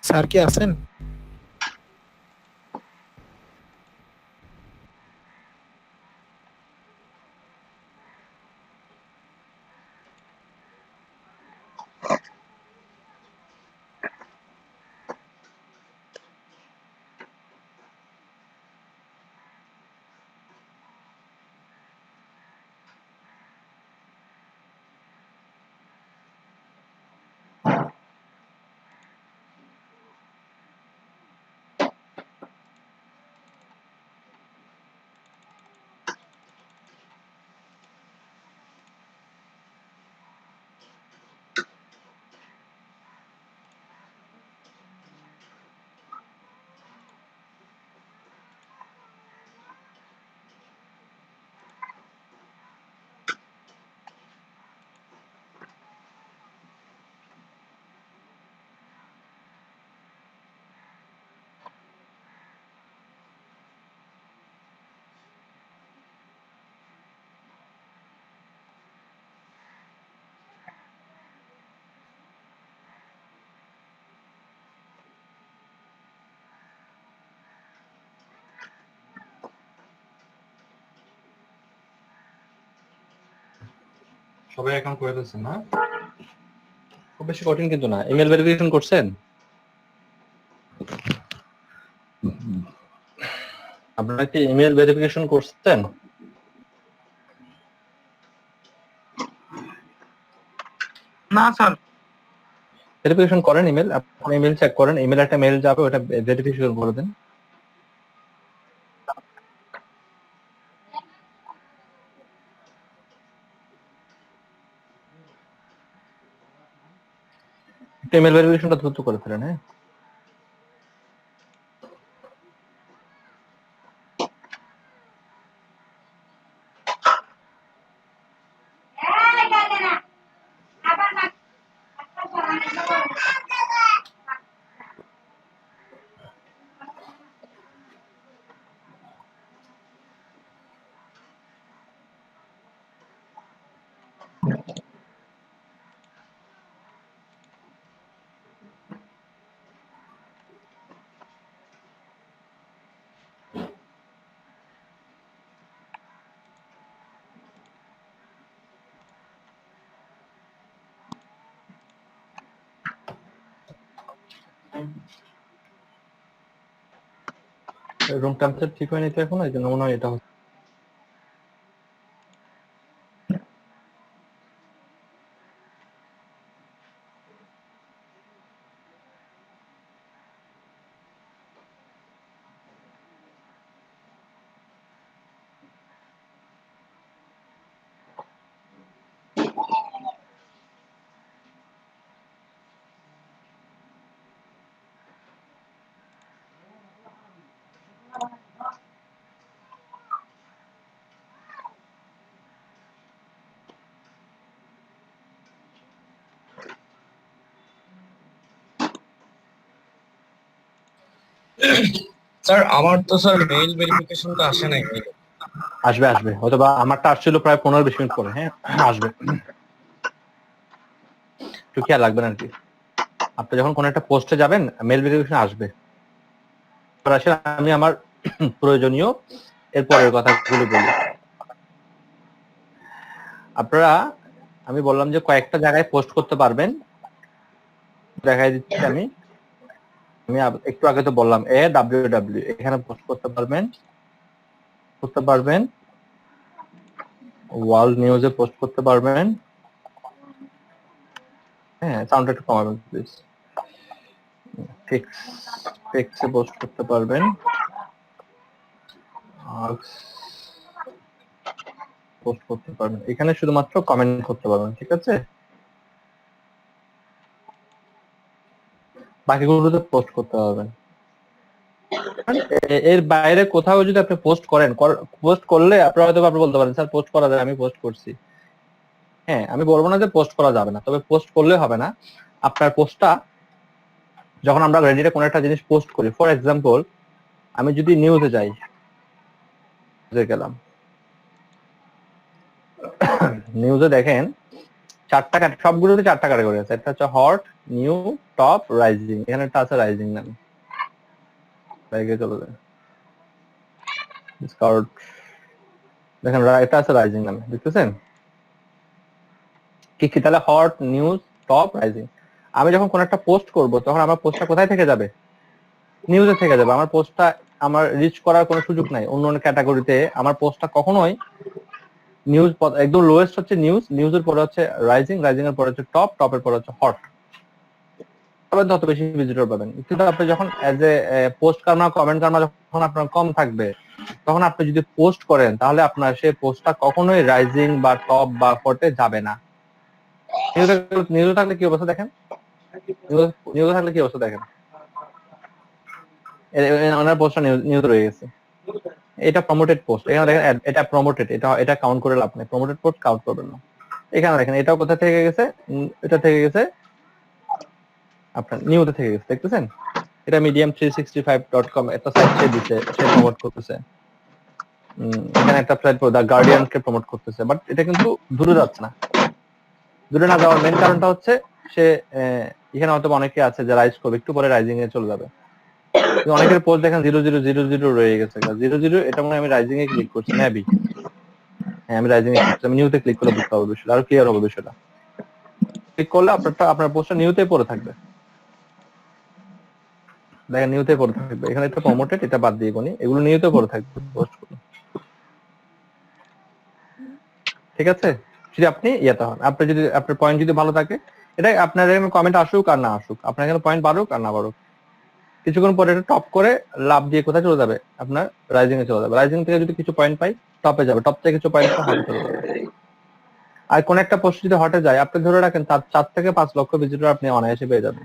S10: স্যার কি আছেন?
S1: সবাই অ্যাকাউন্ট করে ফেলছেন না? খুব বেশি কঠিন কিন্তু না। ইমেল ভেরিফিকেশন করছেন? আপনারা কি ইমেল ভেরিফিকেশন করছেন?
S5: না স্যার।
S1: ভেরিফিকেশন করেন ইমেল, আপনি ইমেল চেক করেন, ইমেল একটা মেল যাবে, ওটা ভেরিফিকেশন করে দেন। ইমেল ভেরিফিকেশনটা দ্রুত করে ফেলেন। হ্যাঁ, রুম টেম্পারেচার ঠিক হয়নি তো এখন, এই জন্য মনে হয় এটা হচ্ছে।
S11: স্যার আমার তো স্যার মেইল ভেরিফিকেশনটা আসে নাই।
S1: আসবে আসবে, অথবা আমারটা আসছিল প্রায় 15-20 মিনিট পরে। হ্যাঁ, আসবে। একটু খেয়াল রাখবেন আর কি। আপনি যখন কোনো একটা পোস্টে যাবেন মেল ভেরিফিকেশন আসবে। আসলে আমি আমার প্রয়োজনীয় এর পরের কথাগুলো বলি। আপনারা আমি বললাম যে কয়েকটা জায়গায় পোস্ট করতে পারবেন, দেখাই দিচ্ছি আমি একটু আগে তো বললাম AWW, এখানে পোস্ট করতে পারবেন, ওয়ার্ল্ড নিউজে পোস্ট করতে পারবেন। হ্যাঁ, সাউন্ডটা একটু কমাবেন প্লিজ। টেক্সটে পোস্ট করতে পারবেন, পোস্ট করতে পারবেন। এখানে শুধুমাত্র কমেন্ট করতে পারবেন, ঠিক আছে? বাকিগুলোতে পোস্ট করতে পারবেন। এর বাইরে কোথাও যদি আপনি পোস্ট করেন, পোস্ট করলে আপনারা হয়তো আপনি বলতে পারেন স্যার পোস্ট করা যায়, আমি পোস্ট করছি। হ্যাঁ, আমি বলবো না যে পোস্ট করা যাবে না, তবে পোস্ট করলে হবে না। আপনার পোস্টটা যখন আমরা রেডিটে কোনো একটা জিনিস পোস্ট করি, ফর এক্সাম্পল আমি যদি নিউজে যাই, গেলাম নিউজে দেখেন 4টা সবগুলোতে 4টা ক্যাটাগরি আছে। একটা হচ্ছে হট, নিউ, টপ, রাইজিং। এখানে একটা আছে রাইজিং নামে, চলে যায় ডিসকাউন্ট। দেখেন এটা আছে রাইজিং নামে, দেখতেছেন কি কি? তাহলে হট, নিউজ, টপ, রাইজিং। আমি যখন কোন একটা পোস্ট করব তখন আমার পোস্টটা কোথায় থেকে যাবে? নিউজে থেকে যাবে। আমার পোস্টটা আমার রিচ করার কোনো সুযোগ নাই অন্য অন্য ক্যাটাগরিতে। আমার পোস্টটা কখনোই নিউজ, একদম লোয়েস্ট হচ্ছে নিউজ, নিউজের পরে হচ্ছে রাইজিং, রাইজিং এর পরে হচ্ছে টপ, টপের পরে হচ্ছে হট। তবে তত বেশি ভিজিটর পাবেন। কিন্তু আপনি যখন as a post Karma, comment Karma যখন আপনার কম থাকবে, তখন আপনি যদি পোস্ট করেন তাহলে আপনার সেই পোস্টটা কখনোই রাইজিং বা টপ বা হটে যাবে না। নিউজে থাকলে কি অবস্থা দেখেন, নিউজে থাকলে কি অবস্থা দেখেন, ওনার পোস্টটা নিউজ রয়ে গেছে। এটা প্রমোটেড পোস্ট, এখানে দেখেন এটা প্রমোটেড, এটা কাউন্ট করে লাভ নেই, প্রমোটেড পোস্ট কাউন্ট করবেন না। এখানে দেখেন এটাও কোথা থেকে গেছে, এটা থেকে গেছে আপনার নিউতে থেকে গেছে, দেখতেছেন? এটা medium365.com একটা সাইট সে দিচ্ছে, সে প্রমোট করতেছে। এখানে একটা সাইট দা গার্ডিয়ান কে প্রমোট করতেছে, বাট এটা কিন্তু দূরে যাচ্ছে না। দূরে না যাওয়ার মেইন কারণটা হচ্ছে সে এখানে হয়তো অনেকে আছে যে রাইজ করবে, একটু পরে রাইজিং এ চলে যাবে। অনেকের পোস্ট দেখেন 0000 রয়ে গেছে, 00, এটা মনে হয় আমি রাইজিং এ ক্লিক করছি মেবি। হ্যাঁ, আমি রাইজিং এ ক্লিক করছি, আমি নিউতে ক্লিক করলে বুঝতে পারবো বিষয়টা, আরো ক্লিয়ার হবে বিষয়টা। ক্লিক করলে আপনার পোস্টটা নিউতে পড়ে থাকবে, দেখেন নিউতে পড়ে থাকবে। এখানে একটা প্রমোটেড, এটা বাদ দিয়ে কোনি, এগুলো নিউতে পড়ে থাকবে পোস্টগুলো, ঠিক আছে? যদি আপনি ইয়েতে হন, আপনি যদি আপনার পয়েন্ট যদি ভালো থাকে, এটা আপনার এখানে কমেন্ট আসুক আর না আসুক, আপনার এখানে পয়েন্ট বাড়ুক আর না বাড়ুক, কিছুক্ষণ পরে এটা টপ করে লাভ দিয়ে কোথায় চলে যাবে? আপনার রাইজিং এ চলে যাবে। রাইজিং থেকে যদি কিছু পয়েন্ট পাই টপে যাবে, টপ থেকে কিছু পয়েন্ট হটে চলে যাবে। আর কোন একটা পোস্ট যদি হটে যায়, আপনি ধরে রাখেন 4 থেকে 5 লক্ষ ভিজিটর আপনি অনায়াসে পেয়ে যাবেন,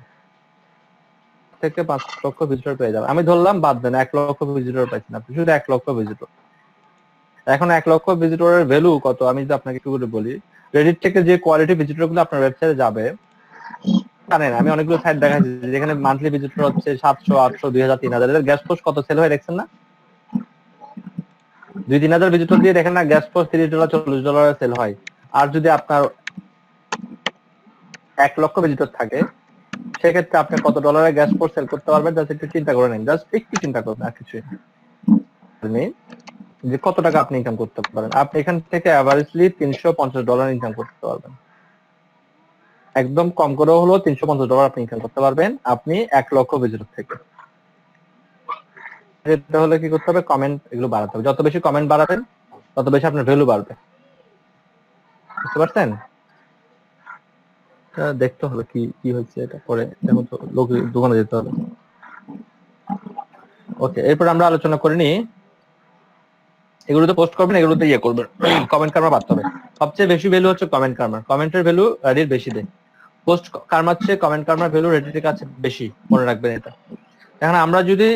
S1: থেকে 5 লক্ষ ভিজিটর পেয়ে যাবেন। আমি ধরলাম বাদ দেন 1 লক্ষ ভিজিটর পাইছেন আপনি, শুধু 1 লক্ষ ভিজিটর। এখন 1 লক্ষ ভিজিটরের ভ্যালু কত আমি যদি আপনাকে একটু করে বলি, রেডিট থেকে যে কোয়ালিটি ভিজিটর গুলো আপনার ওয়েবসাইটে যাবে, জানেন আমি অনেকগুলো সাইট দেখাচ্ছি যেখানে মান্থলি ভিজিটর হচ্ছে 700, 800, 2000, 3000। এদের গ্যাস পোস্ট কত সেল হয় দেখছেন না? 2-3000 ভিজিটর দিয়ে দেখেন না গ্যাস পোস্ট $30, $40 সেল হয়। আর যদি আপনার 1 লক্ষ ভিজিটর থাকে, সেক্ষেত্রে আপনি কত ডলারের গ্যাস পোস্ট সেল করতে পারবেন? জাস্ট একটু চিন্তা করে নিন, জাস্ট একটু চিন্তা করুন, আর কিছুই না, যে কত টাকা আপনি ইনকাম করতে পারেন। আপনি এখান থেকে অ্যাভারেজলি $350 ইনকাম করতে পারবেন, একদম কম করে হলো $350 আপনি ইনকাম করতে পারবেন আপনি 1 লক্ষ ভিজিটর থেকে। এটা হলে কি করতে হবে? কমেন্ট এগুলো বাড়াতে হবে। যত বেশি কমেন্ট বাড়াবেন তত বেশি আপনার ভ্যালু বাড়বে, বুঝতে পারছেন? দেখতে হবে কি কি হচ্ছে, এটা পরে এখন তো লোক দোকানে যেতে হবে। ওকে, এরপর আমরা আলোচনা করে নিই, এগুলোতে পোস্ট করবেন, এগুলোতে ইয়ে করবেন, কমেন্ট কার্মা বাড়তে হবে। সবচেয়ে বেশি ভ্যালু হচ্ছে কমেন্ট কার্মার, কমেন্টের ভ্যালু রেডিট বেশি দেয়। পোস্ট কার্মার চেয়ে কমেন্ট কার্মার ভ্যালু রেডিটের কাছে বেশি, মনে রাখবেন এটা। এখন আমরা যদি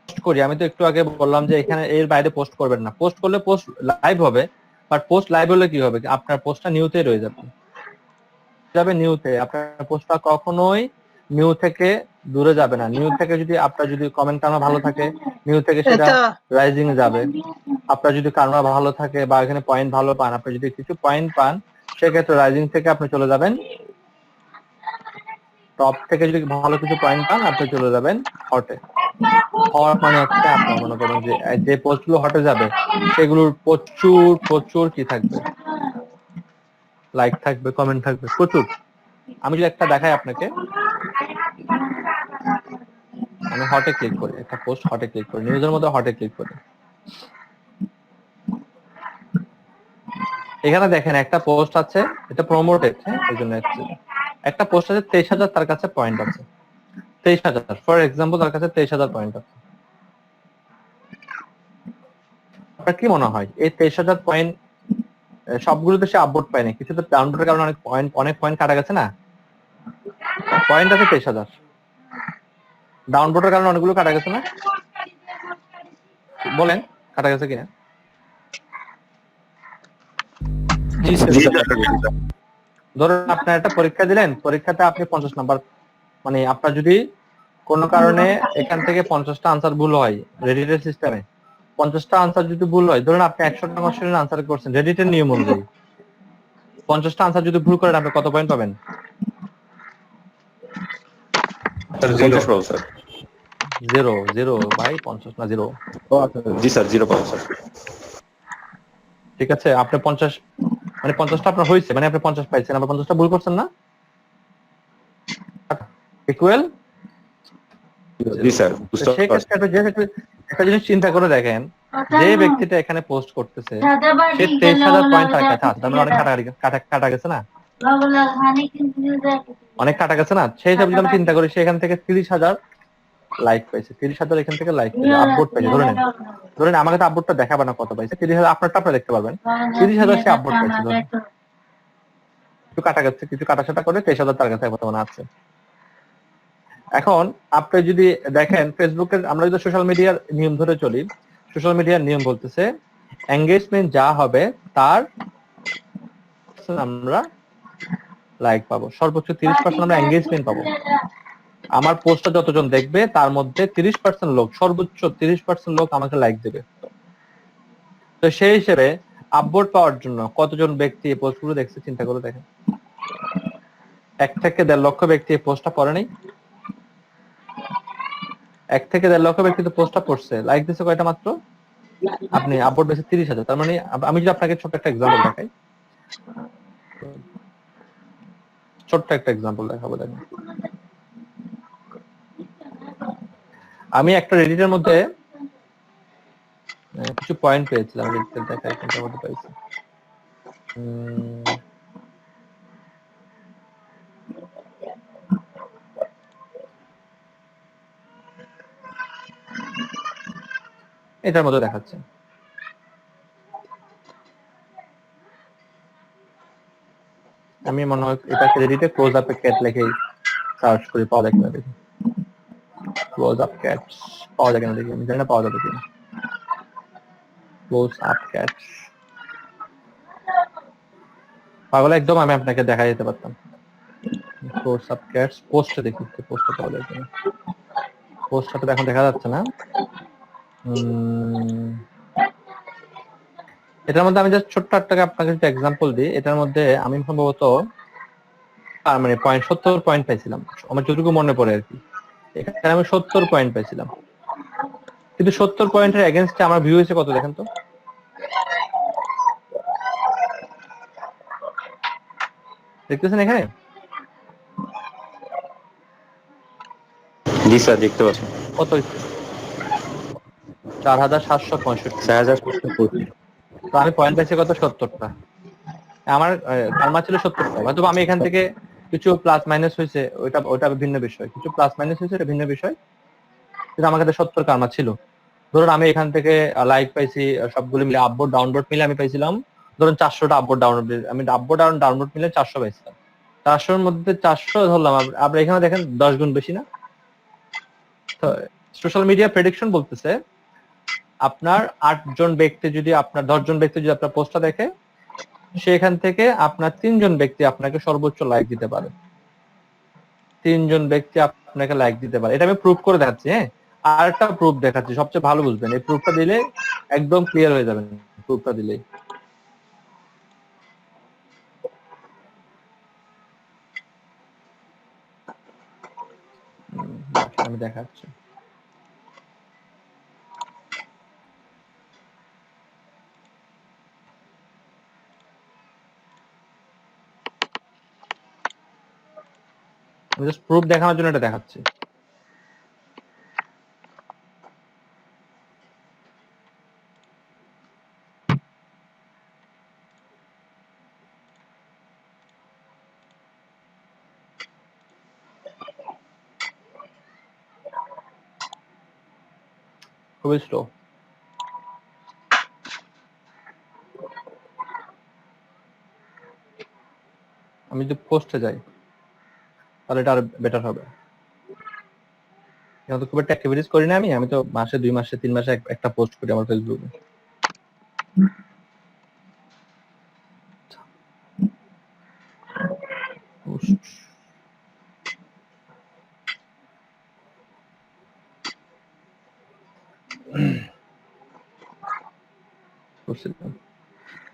S1: পোস্ট করি, আমি তো একটু আগে বললাম যে এখানে এর বাইরে পোস্ট করবেন না। পোস্ট করলে পোস্ট লাইভ হবে, বাট পোস্ট লাইভ হলে কি হবে? আপনার পোস্টটা নিউতে রয়ে যাবে নিউতে। আপনার পোস্টটা কখনোই নিউ থেকে দূরে যাবে না। নিউ থেকে যদি আপনার যদি কমেন্ট কার্মা ভালো থাকে, নিউ থেকে সেটা রাইজিং এ যাবে। আপনার যদি কার্মা ভালো থাকে বা এখানে পয়েন্ট ভালো পান, আপনি যদি কিছু পয়েন্ট পান, সেক্ষেত্রে রাইজিং থেকে আপনি চলে যাবেন টপ থেকে যদি ভালো কিছু পয়েন্ট পান আপনি চলে যাবেন হটে। হট মানে হচ্ছে আপনার মনে করেন যে যে পোস্টগুলো হটে যাবে সেগুলোর প্রচুর প্রচুর কি থাকবে, লাইক থাকবে, কমেন্ট থাকবে প্রচুর। আমি যদি একটা দেখাই আপনাকে, আমি হটে ক্লিক করি, একটা পোস্ট হটে ক্লিক করি, নিউজের মধ্যে হটে ক্লিক করি, এখানে দেখেন একটা পোস্ট আছে, এটা প্রমোটেড, হ্যাঁ এই জন্য একটা পোস্ট আছে 23,000 তার কাছে পয়েন্ট আছে, 23,000 ফর এক্সাম্পল তার কাছে 23,000 পয়েন্ট আছে। আপনার কি মনে হয় এই 23,000 পয়েন্ট সবগুলোতে সে আপভোট পায়নি, কিছু তো ডাউনলোডের কারণে অনেক পয়েন্ট কাটা গেছে না? পয়েন্ট আছে 23,000, ডাউনলোডের কারণে অনেকগুলো কাটা গেছে না? বলেন কাটা গেছে কিনা?
S10: জি স্যার।
S1: ধরুন আপনার একটা পরীক্ষা দিলেন, পরীক্ষাতে আপনি 50 নাম্বার, মানে আপনার যদি কোনো কারণে এখান থেকে 50টা আনসার ভুল হয় রেডিটের সিস্টেমে, 50টা আনসার যদি ভুল হয়, ধরুন আপনি 100টা কোশ্চেনের আনসার করছেন রেডিটের নিয়ম অনুযায়ী, 50টা আনসার যদি ভুল করেন আপনি কত পয়েন্ট পাবেন? জিরো। জিরো ভাই, 50 না জিরো।
S12: জি স্যার, জিরো পাবো স্যার।
S1: ঠিক আছে, আপনি 50 মানে 50টা আপনার হয়েছে, মানে আপনি 50 পাইছেন, আপনি 50টা ভুল করছেন না, ইকুয়াল।
S12: জি স্যার, বুঝতে পারছি।
S1: সেক্ষেত্রে একটা জিনিস চিন্তা করে দেখেন, যে ব্যক্তিটা এখানে পোস্ট করতেছে সে 23,000 পয়েন্ট তার কাছে আছে, তার মানে অনেক কাটা গেছে না, অনেক কাটা গেছে না। সেই হিসাবে যদি আমি চিন্তা করি সে এখান থেকে 30,000 লাইক পাইছে, 30,000 এখান থেকে লাইক পাইছে, আপভোট পাইছে, ধরেন আমাকে তো আপভোটটা দেখাবে না কত পাইছে, 30,000 আপনারটা আপনারা দেখতে পারবেন, 30,000 সে আপভোট পাইছে, ধরেন কিছু কাটা গেছে, কিছু কাটাছাটা করে 23,000 তার কাছে বর্তমানে আছে। এখন আপনি যদি দেখেন ফেসবুকের, আমরা যদি সোশ্যাল মিডিয়ার নিয়ম ধরে চলি, সোশ্যাল মিডিয়ার নিয়ম বলতেছে এঙ্গেজমেন্ট যা হবে তার আমরা লাইক পাবো, সর্বোচ্চ 30% আমরা এঙ্গেজমেন্ট পাবো। আমার পোস্টটা যতজন দেখবে তার মধ্যে 30% লোক, সর্বোচ্চ 30% লোক আমাকে লাইক দেবে। তো সেই হিসেবে আপভোট পাওয়ার জন্য কতজন ব্যক্তি এই পোস্টগুলো দেখছে চিন্তা করে দেখেন। 1 থেকে 1.5 লক্ষ ব্যক্তি এই পোস্টটা পড়ে নাই, 1 থেকে 1.5 লক্ষ ব্যক্তি তো পোস্টটা পড়ছে, লাইক দিচ্ছে কয়টা মাত্র? আপনি আপভোট বেশি 30,000, তার মানে আমি যদি আপনাকে ছোট্ট একটা এক্সাম্পল দেখাই, ছোট্ট একটা এক্সাম্পল দেখাবো দেখেন। আমি একটা রেডিটের মধ্যে কিছু পয়েন্ট পেয়েছিলাম, রেডিটের দেখাই কোনটার মধ্যে পাইছি। এটার মধ্যে দেখাচ্ছে, আমি মনে হয় এটাকে রেডিটে ক্লোজ আপ ক্যাট লিখে সার্চ করে পাওয়া যায় কিনা দেখি, ক্লোজ আপ ক্যাট পাওয়া যায় কিনা দেখি, আমি জানি না পাওয়া যাবে কিনা। ক্লোজ আপ ক্যাট পাগল একদম, আমি আপনাকে দেখা দিতে পারতাম। ক্লোজ আপ ক্যাটস পোস্টে দেখি, পোস্টে পাওয়া যায় কিনা। পোস্টটা তো এখন দেখা যাচ্ছে না। এটার মধ্যে আমি জাস্ট ছোট্ট একটা আপনাকে একটা এক্সাম্পল দিই। এটার মধ্যে আমি সম্ভবত মানে 70 পয়েন্ট পাইছিলাম, আমার যতটুকু মনে পড়ে আর কি। এখানে আমি 70 পয়েন্ট পাইছিলাম, কিন্তু 70 পয়েন্টের এগেইনস্টে আমার ভিউ হয়েছে কত দেখেন তো? দেখতেছেন এখানে?
S12: জি স্যার, দেখতে পাচ্ছি।
S1: কত হয়েছে? 4,765। তো আমি পয়েন্ট পাইছি কত? 70টা। আমার কালমা ছিল 70টা, হয়তো আমি এখান থেকে কিছু প্লাস মাইনাস হয়েছে, ওইটা ভিন্ন বিষয়, কিছু প্লাস মাইনাস হয়েছে এটা ভিন্ন বিষয়, কিন্তু আমার কাছে 70 কালমা ছিল। ধরুন আমি এখান থেকে লাইক পাইছি সবগুলো মিলে, আপভোট ডাউনলোড মিলে আমি পাইছিলাম ধরুন 400টা আপভোট ডাউনলোড, আমি আপভোট ডাউনলোড মিলে 400 পাইছিলাম। 400-র মধ্যে 400 ধরলাম, আপনারা এখানে দেখেন 10 গুণ বেশি না? তো সোশ্যাল মিডিয়া প্রেডিকশন বলতেছে আপনার 8 জন ব্যক্তি যদি, আপনার 10 জন ব্যক্তি যদি আপনার পোস্টটা দেখে, সেখান থেকে আপনার 3 জন ব্যক্তি আপনাকে সর্বোচ্চ লাইক দিতে পারে, 3 জন ব্যক্তি আপনাকে লাইক দিতে পারে। এটা আমি প্রুফ করে দেখাচ্ছি। হ্যাঁ, আর একটা প্রুফ দেখাচ্ছি, সবচেয়ে ভালো বুঝবেন, এই প্রুফটা দিলে একদম ক্লিয়ার হয়ে যাবেন। প্রুফটা দিলেই আমি দেখাচ্ছি। আমি জাস্ট প্রুফ দেখানোর জন্য এটা দেখাচ্ছি। খুবই স্লো। আমি যদি পোস্টে যাই তাহলে এটা আর বেটার হবে। এখন তো খুব একটা অ্যাক্টিভিটিস করি না আমি তো মাসে 2 মাসে 3 মাসে একটা পোস্ট করি আমার ফেসবুকে।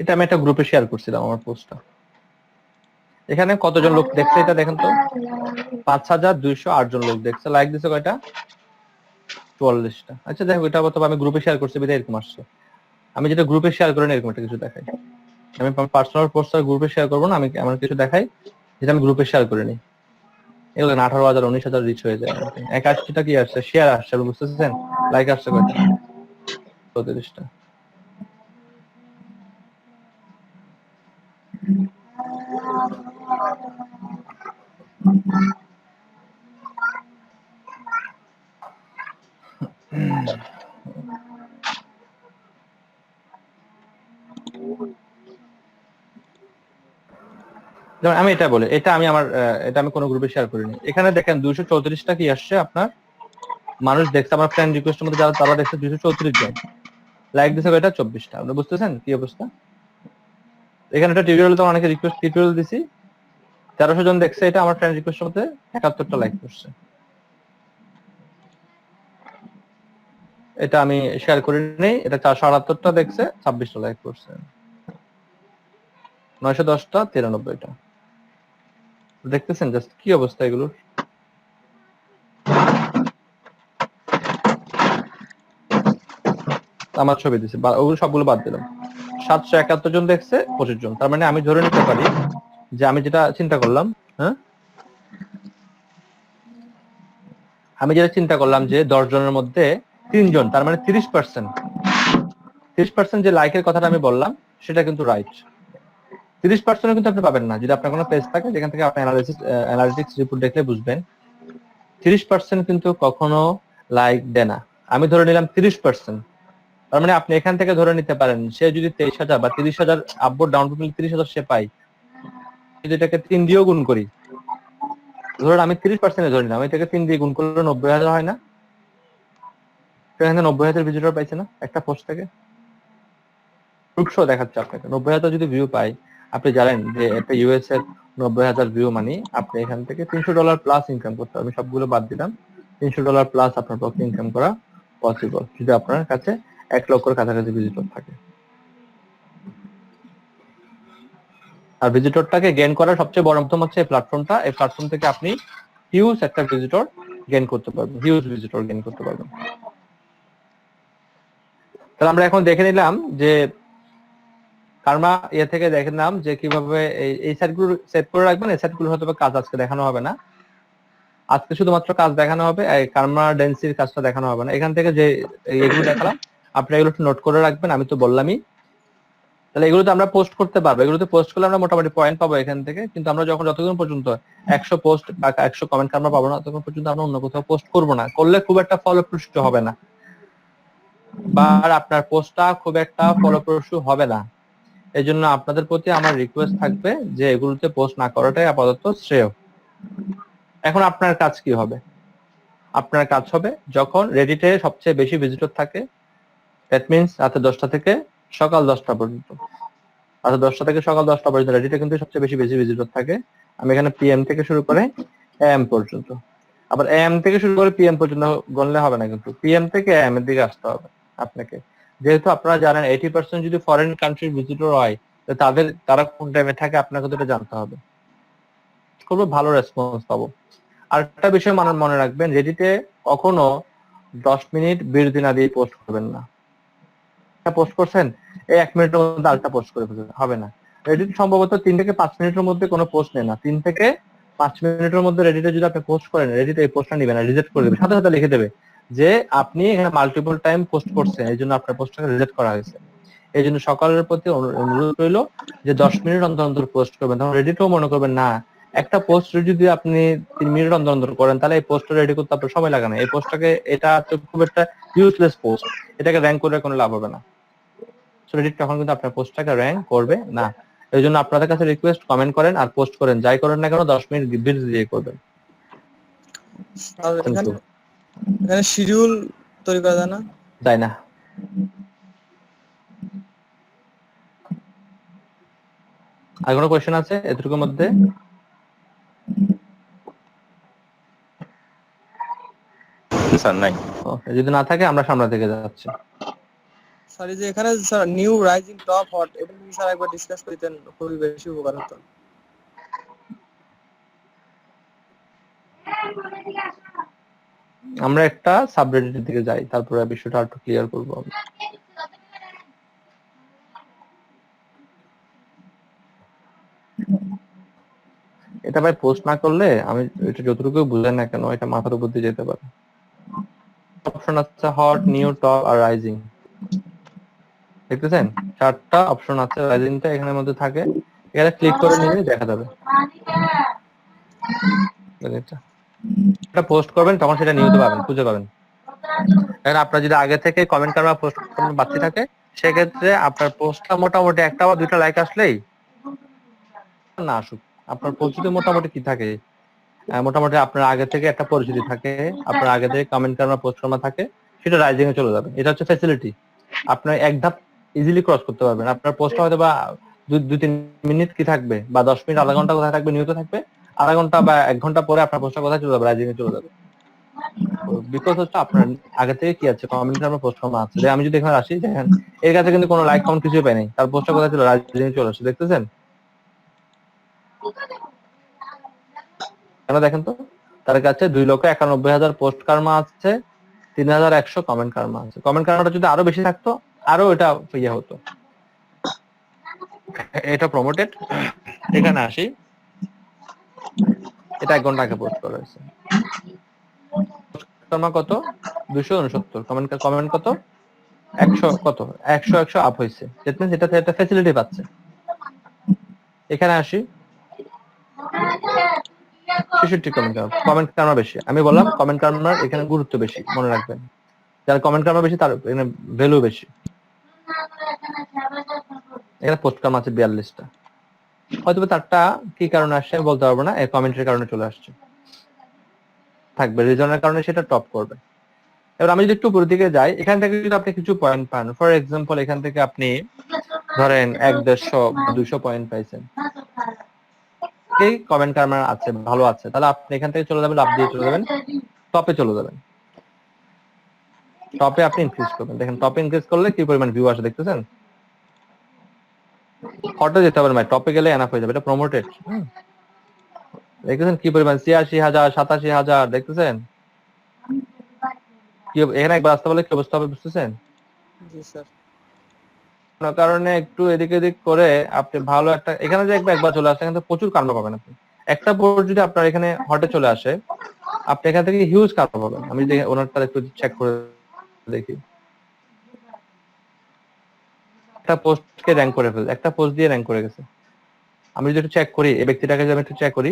S1: এটা আমি একটা গ্রুপে শেয়ার করছিলাম আমার পোস্টটা। এখানে কতজন লোক দেখছে এটা দেখেন তো। 5208 জন লোক দেখছে। লাইক দিছে কয়টা? 44টা। আচ্ছা দেখো, এটা অথবা আমি গ্রুপে শেয়ার করছি বিধায় এরকম আসছে। আমি যেটা গ্রুপে শেয়ার করে না এরকম একটা কিছু দেখাই। আমি পার্সোনাল পোস্টার গ্রুপে শেয়ার করবো না, আমি এমন কিছু দেখাই যেটা আমি গ্রুপে শেয়ার করে নিই। এগুলো 18,000 19,000 রিচ হয়ে যায়। 81টা কি আসছে? শেয়ার আসছে, বুঝতেছেন? লাইক আসছে কয়টা? 34টা। যেমন আমি এটা বলি, এটা আমি আমার এটা আমি কোনো গ্রুপে শেয়ার করিনি। এখানে দেখেন 234টা কি আসছে আপনার মানুষ দেখছে। আমার ফ্রেন্ড রিকোয়েস্টের মধ্যে যারা তারা দেখছে 234 জন। লাইক দিছে কয়টা? 24টা। আপনি বুঝতেছেন কি অবস্থা? এখানে একটা টিউটোরিয়াল তো অনেকে রিকোয়েস্ট টিউটোরিয়াল দিছি, 1300 জন দেখছে এটা। আমার ফ্রেন্ড রিকোয়েস্টের মধ্যে 71টা লাইক করছে। এটা আমি শেয়ার করি নেই। এটা 478টা দেখছে, 26টা লাইক করছে। 910টা 93টা। দেখতেছেন জাস্ট কি অবস্থা এগুলোর। আমার ছবি দিছে, ওগুলো সবগুলো বাদ দিলাম। 771 জন দেখছে, 25 জন। তার মানে আমি ধরে নিতে পারি যে আমি যেটা চিন্তা করলাম, হ্যাঁ, আমি যেটা চিন্তা করলাম যে 10 জনের মধ্যে 3 জন, তার মানে 30% যে লাইকের কথাটা আমি বললাম সেটা কিন্তু রাইট। 30% কিন্তু আপনি পাবেন না যদি আপনার কোনো পেজ থাকে যেখান থেকে আপনি অ্যানালিটিক্স রিপোর্ট দেখলে বুঝবেন। 30% কিন্তু কখনো লাইক দেয় না। আমি ধরে নিলাম 30%। তার মানে আপনি এখান থেকে ধরে নিতে পারেন সে যদি 23,000 বা 30,000 আপবোর্ড ডাউনলোড করলে 30,000 সে পায়। যদি এটাকে 3 দিয়েও গুণ করি, ধরুন আমি 30% ধরে নিলাম, এটাকে 3 দিয়ে গুণ করলে 90,000 হয় না? সেখানে 90,000 ভিজিটর পাইছে না একটা পোস্ট থেকে? প্রুফ দেখাচ্ছে আপনাকে। 90,000 যদি ভিউ পাই, আপনি জানেন যে একটা ইউএস এর 90,000 ভিউ মানে আপনি এখান থেকে $300 প্লাস ইনকাম করতে হবে। আমি সবগুলো বাদ দিলাম। $300 প্লাস আপনার পক্ষে ইনকাম করা পসিবল যদি আপনার কাছে 1 লক্ষের কাছাকাছি ভিজিটর থাকে। আর ভিজিটরটাকে গেইন করার সবচেয়ে বড় মাধ্যম হচ্ছে এই প্ল্যাটফর্মটা। এই প্ল্যাটফর্ম থেকে আপনি হিউজ একটা ভিজিটর গেইন করতে পারবেন, হিউজ ভিজিটর গেইন করতে পারবেন। তাহলে আমরা এখন দেখে নিলাম যে কার্মা থেকে দেখলাম যে কিভাবে এই সাইটগুলো সেট করে রাখবেন। এই সাইটগুলো হয়তো কাজ আজকে দেখানো হবে না, আজকে শুধুমাত্র কাজ দেখানো হবে, এই কার্মা ডেন্সির কাজটা দেখানো হবে না। এখান থেকে যে এগুলো দেখালাম আপনি এগুলো নোট করে রাখবেন, আমি তো বললামই। তাহলে এগুলোতে আমরা পোস্ট করতে পারবো, এগুলোতে পোস্ট করলে আমরা মোটামুটি পয়েন্ট পাবো এখান থেকে। কিন্তু আমরা যতক্ষণ পর্যন্ত 100 পোস্ট বা 100 কমেন্ট কার্মা পাবো না ততক্ষণ পর্যন্ত আমরা অন্য কোথাও পোস্ট করবো না। করলে খুব একটা ফলপ্রসূ হবে না, বা আপনার পোস্টটা খুব একটা ফলপ্রসূ হবে না। এই জন্য আপনাদের প্রতি আমার রিকোয়েস্ট থাকবে যে এগুলোতে পোস্ট না করাটাই আপাতত শ্রেয়। এখন আপনার কাজ কি হবে? আপনার কাজ হবে যখন রেডিটে সবচেয়ে বেশি ভিজিটর থাকে, দ্যাট মিনস রাতে 10টা থেকে সকাল 10টা পর্যন্ত। রাতে 10টা থেকে সকাল 10টা পর্যন্ত রেডিটে কিন্তু সবচেয়ে বেশি ভিজিটর থাকে। আমি এখানে পিএম থেকে শুরু করে এএম পর্যন্ত, আবার এএম থেকে শুরু করে পিএম পর্যন্ত গণলে হবে না, কিন্তু পিএম থেকে এএম এর দিকে আসতে হবে আপনাকে। যেহেতু আপনারা জানেন 80% যদি ফরেন কান্ট্রির ভিজিটর হয়, তারা কোন টাইমে থাকে আপনাকে তো এটা জানতে হবে। খুব ভালো রেসপন্স পাবো। আর একটা বিষয় মনে রাখবেন, রেডিটে কখনো 10 মিনিট বিরতি না দিয়ে পোস্ট করবেন না। পোস্ট করছেন, এই 1 মিনিটের মধ্যে আরেকটা পোস্ট করে ফেলবেন, হবে না। রেডিট সম্ভবত 3 থেকে 5 মিনিটের মধ্যে কোনো পোস্ট নেয় না। 3 থেকে 5 মিনিটের মধ্যে রেডিটে যদি আপনি পোস্ট করেন, রেডিট এই পোস্টটা নিবে না, রিজেক্ট করে দেবে, সাথে সাথে লিখে দেবে যে আপনি এখানে মাল্টিপল টাইম পোস্ট করছেন, এই জন্য আপনার পোস্টটাকে রিজেক্ট করা হয়েছে। এই জন্য সকলের প্রতি অনুরোধ রইল যে 10 মিনিট অন্তর অন্তর পোস্ট করবেন। তখন রেডিটও মনে করবেন না, একটা পোস্ট যদি আপনি 3 মিনিট অন্তর অন্তর করেন, তাহলে এই পোস্টটা রেডি করতে আপনার সময় লাগে না। এই পোস্টটাকে, এটা খুব একটা ইউজলেস পোস্ট, এটাকে র্যাঙ্ক করে কোনো লাভ হবে না। রেডিট তখন কিন্তু আপনার পোস্টটাকে র্যাঙ্ক করবে না। এই জন্য আপনাদের কাছে রিকোয়েস্ট, কমেন্ট করেন আর পোস্ট করেন, যাই করেন না কেন 10 মিনিট বিরতি দিয়ে করবেন।
S2: আর এখানে শিডিউল তৈরি করা যায় না?
S1: যায় না। আর কোনো কোয়েশ্চেন আছে এতটুকুর মধ্যে?
S12: স্যার নাই।
S1: যদি না থাকে আমরা সামনে থেকে যাচ্ছি।
S2: স্যার এই যে এখানে sir new rising top hot, এটা যদি স্যার একবার ডিসকাস করতেন খুবই বেশি উপকার হতো।
S1: আমরা একটা সাবরেডিটের দিকে যাই, তারপরে বিষয়টা একটু ক্লিয়ার করবো আমরা। এটা ভাই পোস্ট না করলে আমি এটা যতটুকু বুঝেন না কেন, এটা মাথার উপর দিয়ে যেতে পারে। অপশন আছে hot, new, top are rising, দেখতেছেন 4টা অপশন আছে। রাইজিংটা এখানের মধ্যে থাকে, এখানে ক্লিক করে নিলে দেখা যাবে। এটা পোস্ট করবেন তখন সেটা নিউতে পাবেন, খুঁজে পাবেন। এখন আপনার যদি আগে থেকে কমেন্ট করা পোস্ট করার বাড়তি থাকে, সেক্ষেত্রে আপনার পোস্টটা মোটামুটি 1টা বা 2টা লাইক আসলেই না আসুক, আপনার পরিচিতি মোটামুটি কি থাকে, মোটামুটি আপনার আগে থেকে একটা পরিচিতি থাকে, আপনার আগে থেকে কমেন্ট করা পোস্ট করা থাকে, সেটা রাইজিং এ চলে যাবে। এটা হচ্ছে ফ্যাসিলিটি, আপনার এক ধাপ ইজিলি ক্রস করতে পারবেন। আপনার পোস্টটা হয়তো বা 2-3 মিনিট কি থাকবে, বা 10 মিনিট, আধা ঘন্টা কোথায় থাকবে, নিউতে থাকবে, আধা ঘন্টা বা 1 ঘন্টা পরে আপনার পোস্টটা কোথায় চলে যাবে, রাইজিং এ চলে যাবে। বিকজ হচ্ছে আপনার আগে থেকে কি আছে, কমেন্ট করা পোস্ট করা আছে। যে আমি যদি এখানে আসি, দেখেন এর কাছে কিন্তু কোনো লাইক কমেন্ট কিছুই পাই নাই, তার পোস্টটা কোথায় ছিল, রাইজিং এ চলে আসছে, দেখতেছেন কেন? দেখেন তো, তার কাছে 2,91,000 পোস্ট কার্মা আছে, 3,100 কমেন্ট কার্মা আছে। কমেন্ট কার্মাটা যদি আরো বেশি থাকতো, আরো এটা ইয়ে হতো, এটা প্রমোটেড। এখানে আসি, এটা 1 ঘন্টা আগে পোস্ট করা হয়েছে। কার্মা কত? 269। কমেন্ট কত? 100 কত? 100 আপ হয়েছে। এটাতে একটা ফ্যাসিলিটি পাচ্ছে। এখানে আসি, 66 কমেন্ট কার্মা বেশি। আমি বললাম কমেন্ট কার্মার এখানে গুরুত্ব বেশি, মনে রাখবেন। যার কমেন্ট কার্মা বেশি তার এখানে ভ্যালু বেশি। এখানে পোস্ট কার্মা আছে 42টা। হয়তো তারটা কি কারণে আসছে আমি বলতে পারবো না, এই কমেন্টের কারণে চলে আসছে, থাকবে রিজনের কারণে সেটা টপ করবে। এবার আমি যদি একটু উপরের দিকে যাই, এখান থেকে যদি আপনি কিছু পয়েন্ট পান, ফর এক্সাম্পল এখান থেকে আপনি ধরেন 100-150-200 পয়েন্ট পাইছেন, এই কমেন্ট কার্মা আছে, ভালো আছে, তাহলে আপনি এখান থেকে চলে যাবেন, লাভ দিয়ে চলে যাবেন, টপে চলে যাবেন। টপে আপনি ইনক্রিজ করবেন। দেখেন টপে ইনক্রিজ করলে কি পরিমাণ ভিউ আসে, দেখতেছেন? হটে যেতে পারেন ভাই, টপে গেলে এনাফ হয়ে যাবে, এটা প্রমোটেড। দেখতেছেন কি পরিমাণ, 86,000, 87,000, দেখতেছেন? কি এখানে একবার আসতে বলে কি অবস্থা হবে, বুঝতেছেন?
S2: জি স্যার।
S1: কোনো কারণে একটু এদিক এদিক করে আপনি ভালো একটা, এখানে যে একবার চলে আসে, এখানে তো প্রচুর কার্মা পাবেন আপনি। একটা পোস্ট যদি আপনার এখানে হটে চলে আসে, আপনি এখান থেকে হিউজ কার্মা পাবেন। আমি যদি ওনারটা একটু চেক করে দেখি, একটা পোস্টকে র্যাঙ্ক করে ফেলছে, একটা পোস্ট দিয়ে র্যাঙ্ক করে গেছে। আমি যদি একটু চেক করি, এই ব্যক্তিটাকে যদি আমি একটু চেক করি,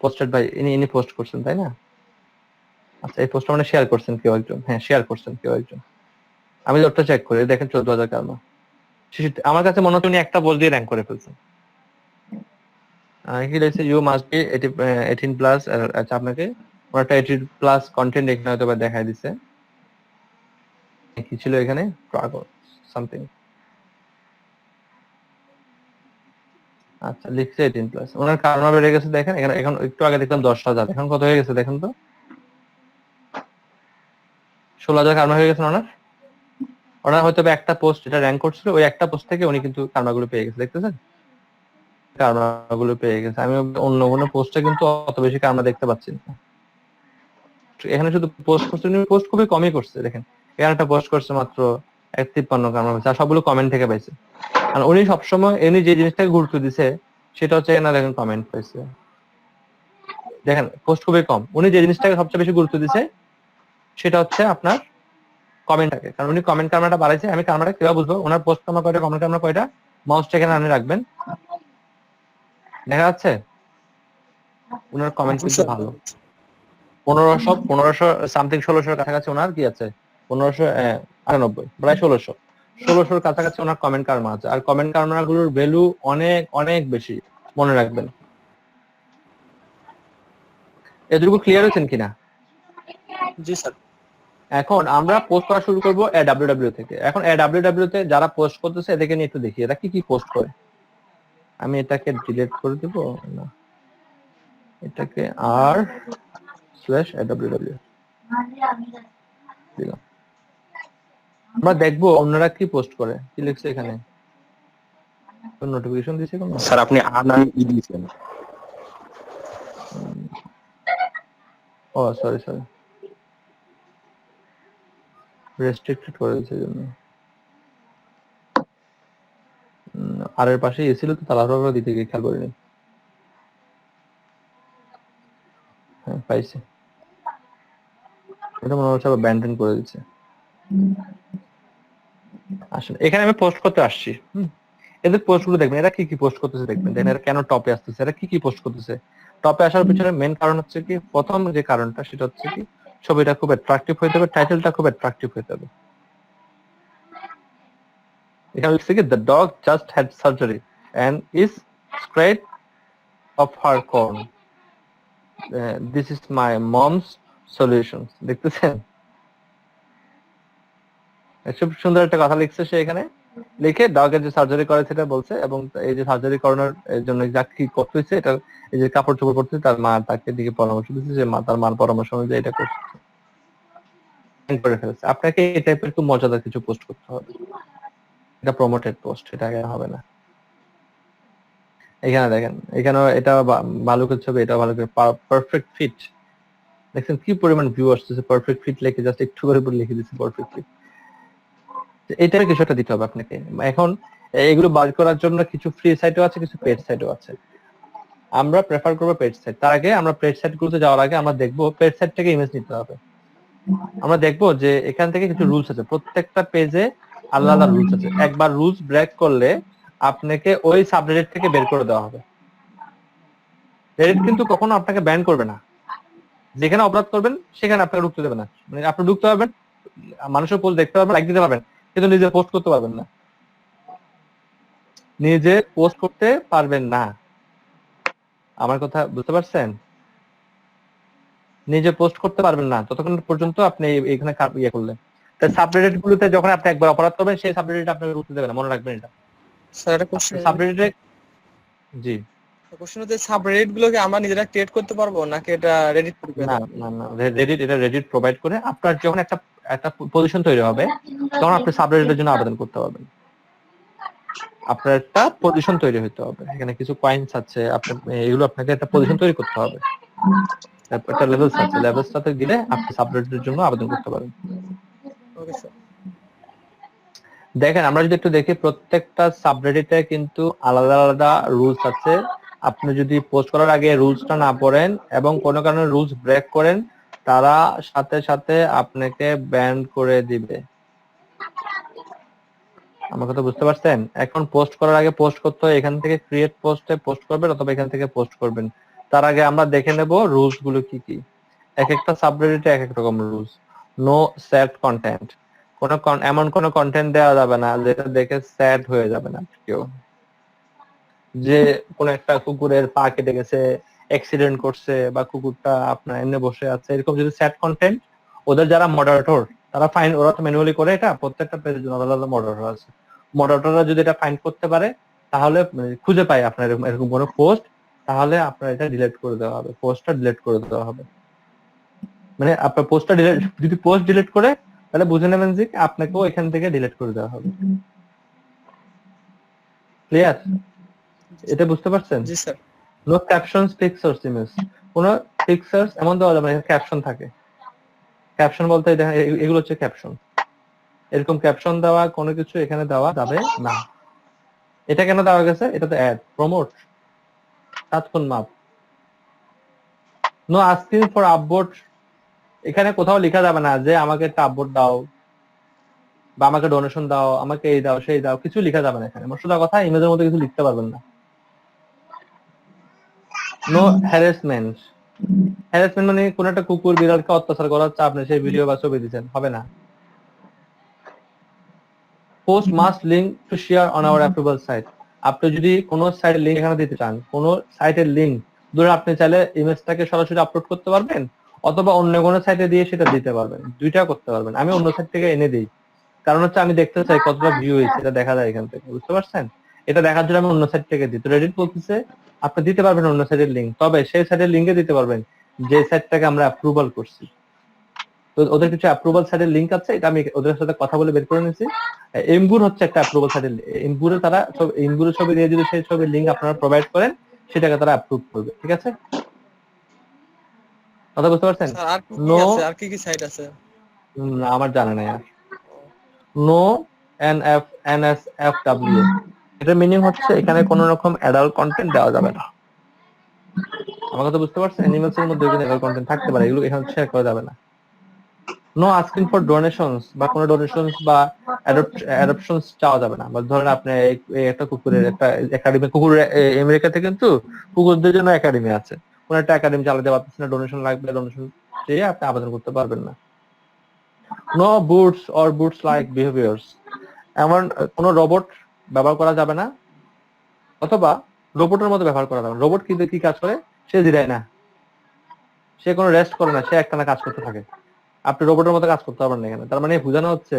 S1: পোস্টেড ভাই, ইনি পোস্ট করছেন তাই না? আচ্ছা, এই পোস্টটা মানে শেয়ার করছেন কেউ একজন, হ্যাঁ শেয়ার করছেন কেউ একজন। আমি ওটা চেক করি, দেখেন 14,000 কার্মা। আমার কাছে মনে হচ্ছে উনি একটা পোস্ট দিয়ে র্যাঙ্ক করে ফেলছেন। কি লিখছে, ইউ মাস্ট বি 18 প্লাস। আচ্ছা, আপনাকে ওনারটা 18 প্লাস কন্টেন্ট এখানে হয়তো দেখাই দিছে। কি ছিল এখানে, সামথিং, আচ্ছা লিখছে 18 প্লাস। ওনার কার্মা বেড়ে গেছে, দেখেন এখানে। এখন একটু আগে দেখলাম 10,000, এখন কত হয়ে গেছে দেখেন তো, 16,000 কার্মা হয়ে গেছে ওনার। ওনার হয়তো একটা পোস্ট এটা র্যাঙ্ক করছিল, ওই একটা পোস্ট থেকে উনি কিন্তু কার্মাগুলো পেয়ে গেছে, দেখতেছেন? কারমাগুলো পেয়ে গেছে। আমি অন্য কোনো পোস্টে কিন্তু অত বেশি কারমা দেখতে পাচ্ছি না। এখানে শুধু পোস্ট করছে, পোস্ট খুবই কমই করছে। দেখেন এখানে একটা পোস্ট করছে মাত্র 53 কারমা পাইছে, আর সবগুলো কমেন্ট থেকে পাইছে। আর উনি সবসময় উনি যে জিনিসটাকে গুরুত্ব দিছে সেটা হচ্ছে এখানে দেখেন কমেন্ট পাইছে। দেখেন পোস্ট খুবই কম, উনি যে জিনিসটাকে সবচেয়ে বেশি গুরুত্ব দিছে সেটা হচ্ছে আপনার কমেন্টটাকে। কারণ উনি কমেন্ট কারমাটা বাড়াইছে। আমি কারমাটা কিভাবে বুঝবো ওনার পোস্ট কারমা কয়টা, কমেন্ট কারমা কয়টা? মাউসটা এখানে আনে রাখবেন, দেখা যাচ্ছে ওনার কমেন্ট কিন্তু ভালো। 1500 সামথিং 1600 কাছাকাছি ওনার কি আছে, 1598 প্রায় 1600 কাছাকাছি ওনার কমেন্ট কারমা আছে। আর কমেন্ট কারমা গুলোর ভ্যালু অনেক অনেক বেশি, মনে রাখবেন। এটুকু ক্লিয়ার হয়েছেন কিনা?
S2: জি স্যার।
S1: এখন আমরা পোস্ট করা শুরু করবো AWW থেকে। এখন AWW তে যারা পোস্ট করতেছে এদেরকে নিয়ে একটু দেখি এরা কি কি পোস্ট করে। আমি এটাকে ডিলিট করে দিব না, এটাকে r/AWW দিলাম। আমরা দেখবো অন্যরা কি পোস্ট করে। কি লিখছে এখানে? কোন নোটিফিকেশন দিয়েছে কোন?
S12: স্যার আপনি আর নামে ই দিয়েছেন।
S1: ও সরি রেস্ট্রিক্টেড করে দিয়েছে জন্য। আর এর পাশে এসেছিল তো তাড়াহুড়ো দিতে গিয়ে খেয়াল করিনি। হ্যাঁ পাইছে, এটা মনে হচ্ছে আবার ব্যান্ডেন করে দিচ্ছে। আসলে এখানে আমি পোস্ট করতে আসছি। এদের পোস্ট গুলো দেখবেন, এরা কি কি পোস্ট করতেছে দেখবেন। দেখেন এরা কেন টপে আসতেছে, এরা কি কি পোস্ট করতেছে। টপে আসার পিছনে মেন কারণ হচ্ছে কি, প্রথম যে কারণটা সেটা হচ্ছে কি, ছবিটা খুব অ্যাট্রাকটিভ হইতে হবে, টাইটেলটা খুব অ্যাট্রাকটিভ হইতে হবে। এখানে লিখছে কি, the dog just had surgery and is straight off her cone, this is my mom's solution. দেখতেছেন খুব সুন্দর একটা কথা লিখছে সে এখানে। লিখে ডগের যে সার্জারি করে সেটা বলছে, এবং এই যে সার্জারি করানোর জন্য যা কি করতে হয়েছে, এটা এই যে কাপড় চোপড় করতে তার মা তাকে দিকে পরামর্শ দিচ্ছে, যে মা তার মার পরামর্শ অনুযায়ী এটা করছে, করে ফেলছে। আপনাকে এই টাইপের একটু মজাদার কিছু পোস্ট করতে হবে। এটা প্রমোটেড পোস্ট, এটা হবে না। এখানে দেখেন, এখানেও এটা ভালুকের ছবি, এটা ভালো করে পারফেক্ট ফিট। দেখছেন কি পরিমাণ ভিউ আসতেছে। পারফেক্ট ফিট লিখে জাস্ট একটু করে লিখে দিচ্ছে পারফেক্ট ফিট। এইটা কিছু একটা দিতে হবে আপনাকে। এখন এগুলো বার করার জন্য কিছু ফ্রি সাইটও আছে, কিছু পেড সাইটও আছে। আমরা প্রেফার করবো পেড সাইট। তার আগে আমরা পেড সাইট গুলোতে যাওয়ার আগে আমরা দেখবো পেড সাইট থেকে ইমেজ নিতে হবে। আমরা দেখবো যে এখান থেকে কিছু রুলস আছে, প্রত্যেকটা পেজে আলাদা আলাদা রুলস আছে। একবার রুলস ব্রেক করলে আপনাকে ওই সাবরেডিট থেকে বের করে দেওয়া হবে। রেডিট কিন্তু কখনো আপনাকে ব্যান করবে না। যেখানে অপরাধ করবেন সেখানে আপনাকে ঢুকতে দেবে না। মানে আপনি ঢুকতে পারবেন, মানুষের পোস্ট দেখতে পারবেন, লাইক দিতে পারবেন, কিন্তু নিজে পোস্ট করতে পারবেন না। নিজে পোস্ট করতে পারবেন না। আমার কথা বুঝতে পারছেন? নিজে পোস্ট করতে পারবেন না ততক্ষণ পর্যন্ত আপনি এখানে ইয়ে করলেন। তাই সাবরেডিট গুলোতে যখন আপনি একবার অপরাধ করবেন, সেই সাবরেডিট আপনাকে ঢুকতে দেবে না, মনে রাখবেন এটা।
S2: স্যার একটা কোশ্চেন।
S1: সাবরেডিটে জি
S2: কোশ্চেন হচ্ছে সাবরেডিট গুলোকে আমরা নিজেরা ক্রিয়েট করতে পারবো নাকি এটা রেডিট করবে?
S1: না, রেডিট, এটা রেডিট প্রোভাইড করে। আপনার যখন একটা পজিশন তৈরি হবে তখন আপনি সাবরেডিটের জন্য আবেদন করতে পারবেন। আপনার একটা পজিশন তৈরি হতে হবে, এখানে কিছু পয়েন্টস আছে, আপনি এগুলো আপনাকে একটা পজিশন তৈরি করতে হবে। একটা লেভেলস আছে, লেভেলসটাতে গেলে আপনি সাবরেডিটের জন্য আবেদন করতে পারেন।
S2: Okay sir.
S1: দেখেন আমরা যদি একটু দেখি, প্রত্যেকটা সাবরেডিটে কিন্তু আলাদা আলাদা রুলস আছে। আপনি যদি পোস্ট করার আগে রুলসটা না পড়েন এবং কোনো কারণে রুলস ব্রেক করেন, তারা সাথে সাথে আপনাকে ব্যান করে দিবে। আমার কথা বুঝতে পারছেন? এখন পোস্ট করার আগে পোস্ট করতে হয়, এখান থেকে ক্রিয়েট পোস্টে পোস্ট করবেন অথবা এখান থেকে পোস্ট করবেন। তার আগে আমরা দেখে নেব রুলস গুলো কি কি। এক একটা সাবরেডিটে এক এক রকম রুলস। নো স্যাড কন্টেন্ট, এমন কোন কন্টেন্ট দেওয়া যাবে না যেটা দেখে স্যাড হয়ে যাবে না কেউ। যে কোন একটা কুকুরের পা কেটে গেছে, অ্যাক্সিডেন্ট করছে, বা কুকুরটা আপনার এমনি বসে আছে, এরকম যদি স্যাড কন্টেন্ট, ওদের যারা মডারেটর তারা ফাইন, ওরা তো ম্যানুয়ালি করে, এটা প্রত্যেকটা পেজের জন্য আলাদা আলাদা মডারেটর আছে। মডারেটররা যদি এটা ফাইন করতে পারে, তাহলে খুঁজে পায় আপনার এরকম কোনো পোস্ট, তাহলে আপনার এটা ডিলিট করে দেওয়া হবে, পোস্টটা ডিলিট করে দেওয়া হবে। মানে আপনার পোস্টটা ডিলিট, যদি পোস্ট ডিলিট করে তাহলে বুঝে নেবেন যে আপনাকেও এখান থেকে ডিলিট করে দেওয়া হবে। ক্লিয়ার? এটা বুঝতে পারছেন?
S2: জি sir.
S1: No captions pictures image, কোন পিকচার্স এমন দেওয়া যাবে না ক্যাপশন থাকে। ক্যাপশন বলতে দেখেন এগুলো হচ্ছে ক্যাপশন, এরকম ক্যাপশন দেওয়া কোনো কিছু এখানে দেওয়া যাবে না। এটা কেন দেওয়া গেছে? এটা তো অ্যাড প্রমোট তাৎক্ষণ মাপ। নো আস্কিং ফর আপবোর্ড, এখানে কোথাও লেখা যাবে না যে আমাকে একটা আপবোর্ড দাও বা আমাকে ডোনেশন দাও, আমাকে এই দাও সেই দাও, কিছু লেখা যাবে না এখানে। সোজা কথা, ইমেজের মধ্যে কিছু লিখতে পারবেন না। নো হ্যারাসমেন্ট, হ্যারাসমেন্ট মানে কোন একটা কুকুর বিড়ালকে অত্যাচার করা হচ্ছে, আপনি সেই ভিডিও বা ছবি দিচ্ছেন, হবে না। Post must link to share on our approval site, আপনি যদি কোনো সাইটের লিঙ্ক এখানে দিতে চান, কোনো সাইটের লিঙ্ক ধরে আপনি চাইলে ইমেজটাকে সরাসরি আপলোড করতে পারবেন, অথবা অন্য কোনো সাইটে দিয়ে সেটা দিতে পারবেন, দুইটা করতে পারবেন। আমি অন্য সাইট থেকে এনে দিই, কারণ হচ্ছে আমি দেখতে চাই কতটা ভিউ হয়েছে, এটা দেখা যায় এখান থেকে, বুঝতে পারছেন? এটা দেখার জন্য আমি অন্য সাইট থেকে দিই। তো রেডিট বলতেছে আপনি দিতে পারবেন অন্য সাইটের লিঙ্ক, তবে সেই সাইটের লিঙ্কে দিতে পারবেন যে সাইটটাকে আমরা অ্যাপ্রুভাল করছি। তো ওদের কিছু অ্যাপ্রুভাল সাইটের লিঙ্ক আছে, এটা আমি ওদের সাথে কথা বলে বের করে নিয়েছি। এমবুর হচ্ছে একটা অ্যাপ্রুভাল সাইটের, এমবুরে তারা সব এমবুরের ছবি দিয়ে যদি সেই ছবির লিঙ্ক আপনারা প্রোভাইড করেন, সেটাকে তারা অ্যাপ্রুভ করবে, ঠিক আছে? কথা বুঝতে পারছেন?
S2: স্যার আর কি কি
S1: নো,
S2: আছে, আর কি কি সাইট আছে?
S1: আমার জানা নাই আর। নো NSFW, এটার মিনিং হচ্ছে এখানে কোনো রকম অ্যাডাল্ট কন্টেন্ট দেওয়া যাবে না। আমার কথা বুঝতে পারছেন? অ্যানিমেলস এর মধ্যে কোনো অ্যাডাল্ট কন্টেন্ট থাকতে পারে, এগুলো এখানে শেয়ার করা যাবে না। নো আস্কিং ফর ডোনেশনস, বা কোনো ডোনেশনস বা অ্যাডপশনস চাওয়া যাবে না। বা ধরেন আপনি একটা কুকুরের একটা একাডেমি, কুকুর আমেরিকাতে কিন্তু কুকুরদের জন্য একাডেমি আছে, কোন একটা একাডেমি চালাতে পারতেছেন না, ডোনেশন লাগবে, ডোনেশন চেয়ে আপনি আবেদন করতে পারবেন না। No bots or bots like behaviours, এমন কোনো রোবট ব্যবহার করা যাবে না, অথবা রোবটের মতো ব্যবহার করা যাবে না। রোবট কিন্তু কি কাজ করে? সে জিরায় না, সে কোনো রেস্ট করে না, সে একটানা কাজ করতে থাকে। আপনি রোবটের মতো কাজ করতে পারবেন না এখানে। তার মানে বোঝানো হচ্ছে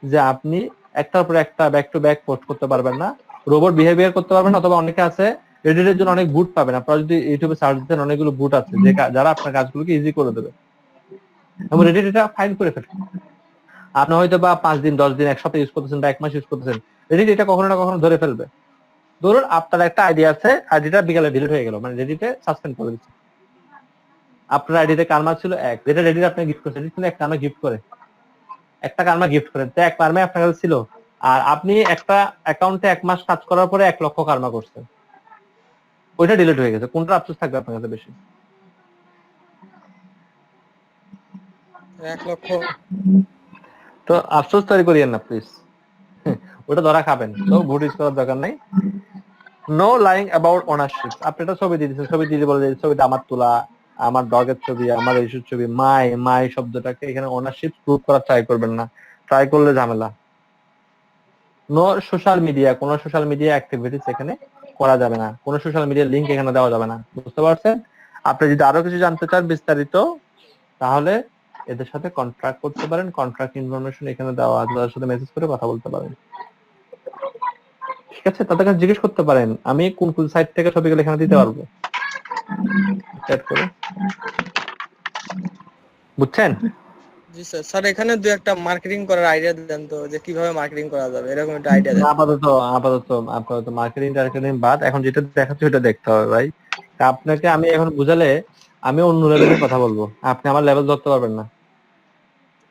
S1: যে আপনি একটার পর একটা ব্যাক টু ব্যাক পোস্ট করতে পারবেন না, রোবট বিহেভিয়ার করতে পারবেন না। অথবা অনেকে আছে রেডিটের জন্য অনেক বুট পাবেন, আপনারা যদি ইউটিউবে সার্চ দেন অনেকগুলো বুট আছে যে যারা আপনার কাজগুলোকে ইজি করে দেবে, এবং রেডিট এটা ফাইন করে ফেলে। আপনি হয়তো বা 5 দিন 10 দিন এক সপ্তাহ ইউজ করতেছেন বা 1 মাস ইউজ করতেছেন, রেডিট এটা কখনো না কখনো ধরে ফেলবে। ধরুন আপনার একটা আইডিয়া আছে, আইডিটা বিকালে ডিলিট হয়ে গেল, মানে রেডিটে সাসপেন্ড করে দিচ্ছে। আপনার আইডিতে কারমা ছিল 1, যেটা রেডিট আপনি গিফট করেছেন, কিন্তু একটা কারমা গিফট করে, একটা কারমা গিফট করেন, তো 1 কারমা আপনার কাছে ছিল, আর আপনি একটা অ্যাকাউন্টে 1 মাস কাজ করার পরে 1 লক্ষ কারমা করছেন, ওইটা ডিলিট হয়ে গেছে। কোনটা আফসোস থাকবে আপনার কাছে বেশি?
S2: 1 লক্ষ।
S1: তো আফসোস তৈরি করিয়েন না প্লিজ, ওটা ধরা খাবেন। তো ভোট ইউজ করার দরকার নাই। নো লাইং অ্যাবাউট ওনারশিপ, আপনি একটা ছবি দিয়ে দিচ্ছেন, ছবি দিয়ে বলে যে ছবিটা আমার তোলা, আমার ডগের ছবি, আমার এইসব ছবি, মাই শব্দটাকে এখানে ওনারশিপ প্রুভ করার ট্রাই করবেন না, ট্রাই করলে ঝামেলা। নো সোশ্যাল মিডিয়া, কোন সোশ্যাল মিডিয়া অ্যাক্টিভিটিস এখানে করা যাবে না, কোন সোশ্যাল মিডিয়ার লিংক এখানে দেওয়া যাবে না, বুঝতে পারছেন? আপনি যদি আরো কিছু জানতে চান বিস্তারিত, তাহলে এদের সাথে কন্ট্রাক্ট করতে পারেন, কন্ট্রাক্ট ইনফরমেশন এখানে দেওয়া আছে, তাদের সাথে মেসেজ করে কথা বলতে পারেন, ঠিক আছে? তাদের কাছে জিজ্ঞেস করতে পারেন আমি কোন কোন সাইট থেকে ছবিগুলো এখানে দিতে পারবো, চ্যাট করে, বুঝছেন?
S2: জি স্যার। স্যার এখানে দুই একটা মার্কেটিং করার আইডিয়া দেন তো, যে কিভাবে মার্কেটিং করা যাবে, এরকম একটা আইডিয়া দেন।
S1: আপাতত মার্কেটিং টার্গেটিং বাদ, এখন যেটা দেখাচ্ছি ওটা দেখতে হবে ভাই। আপনাকে আমি এখন বুঝালে আমি অন্য লেভেলের কথা বলবো, আপনি আমার লেভেল ধরতে পারবেন না।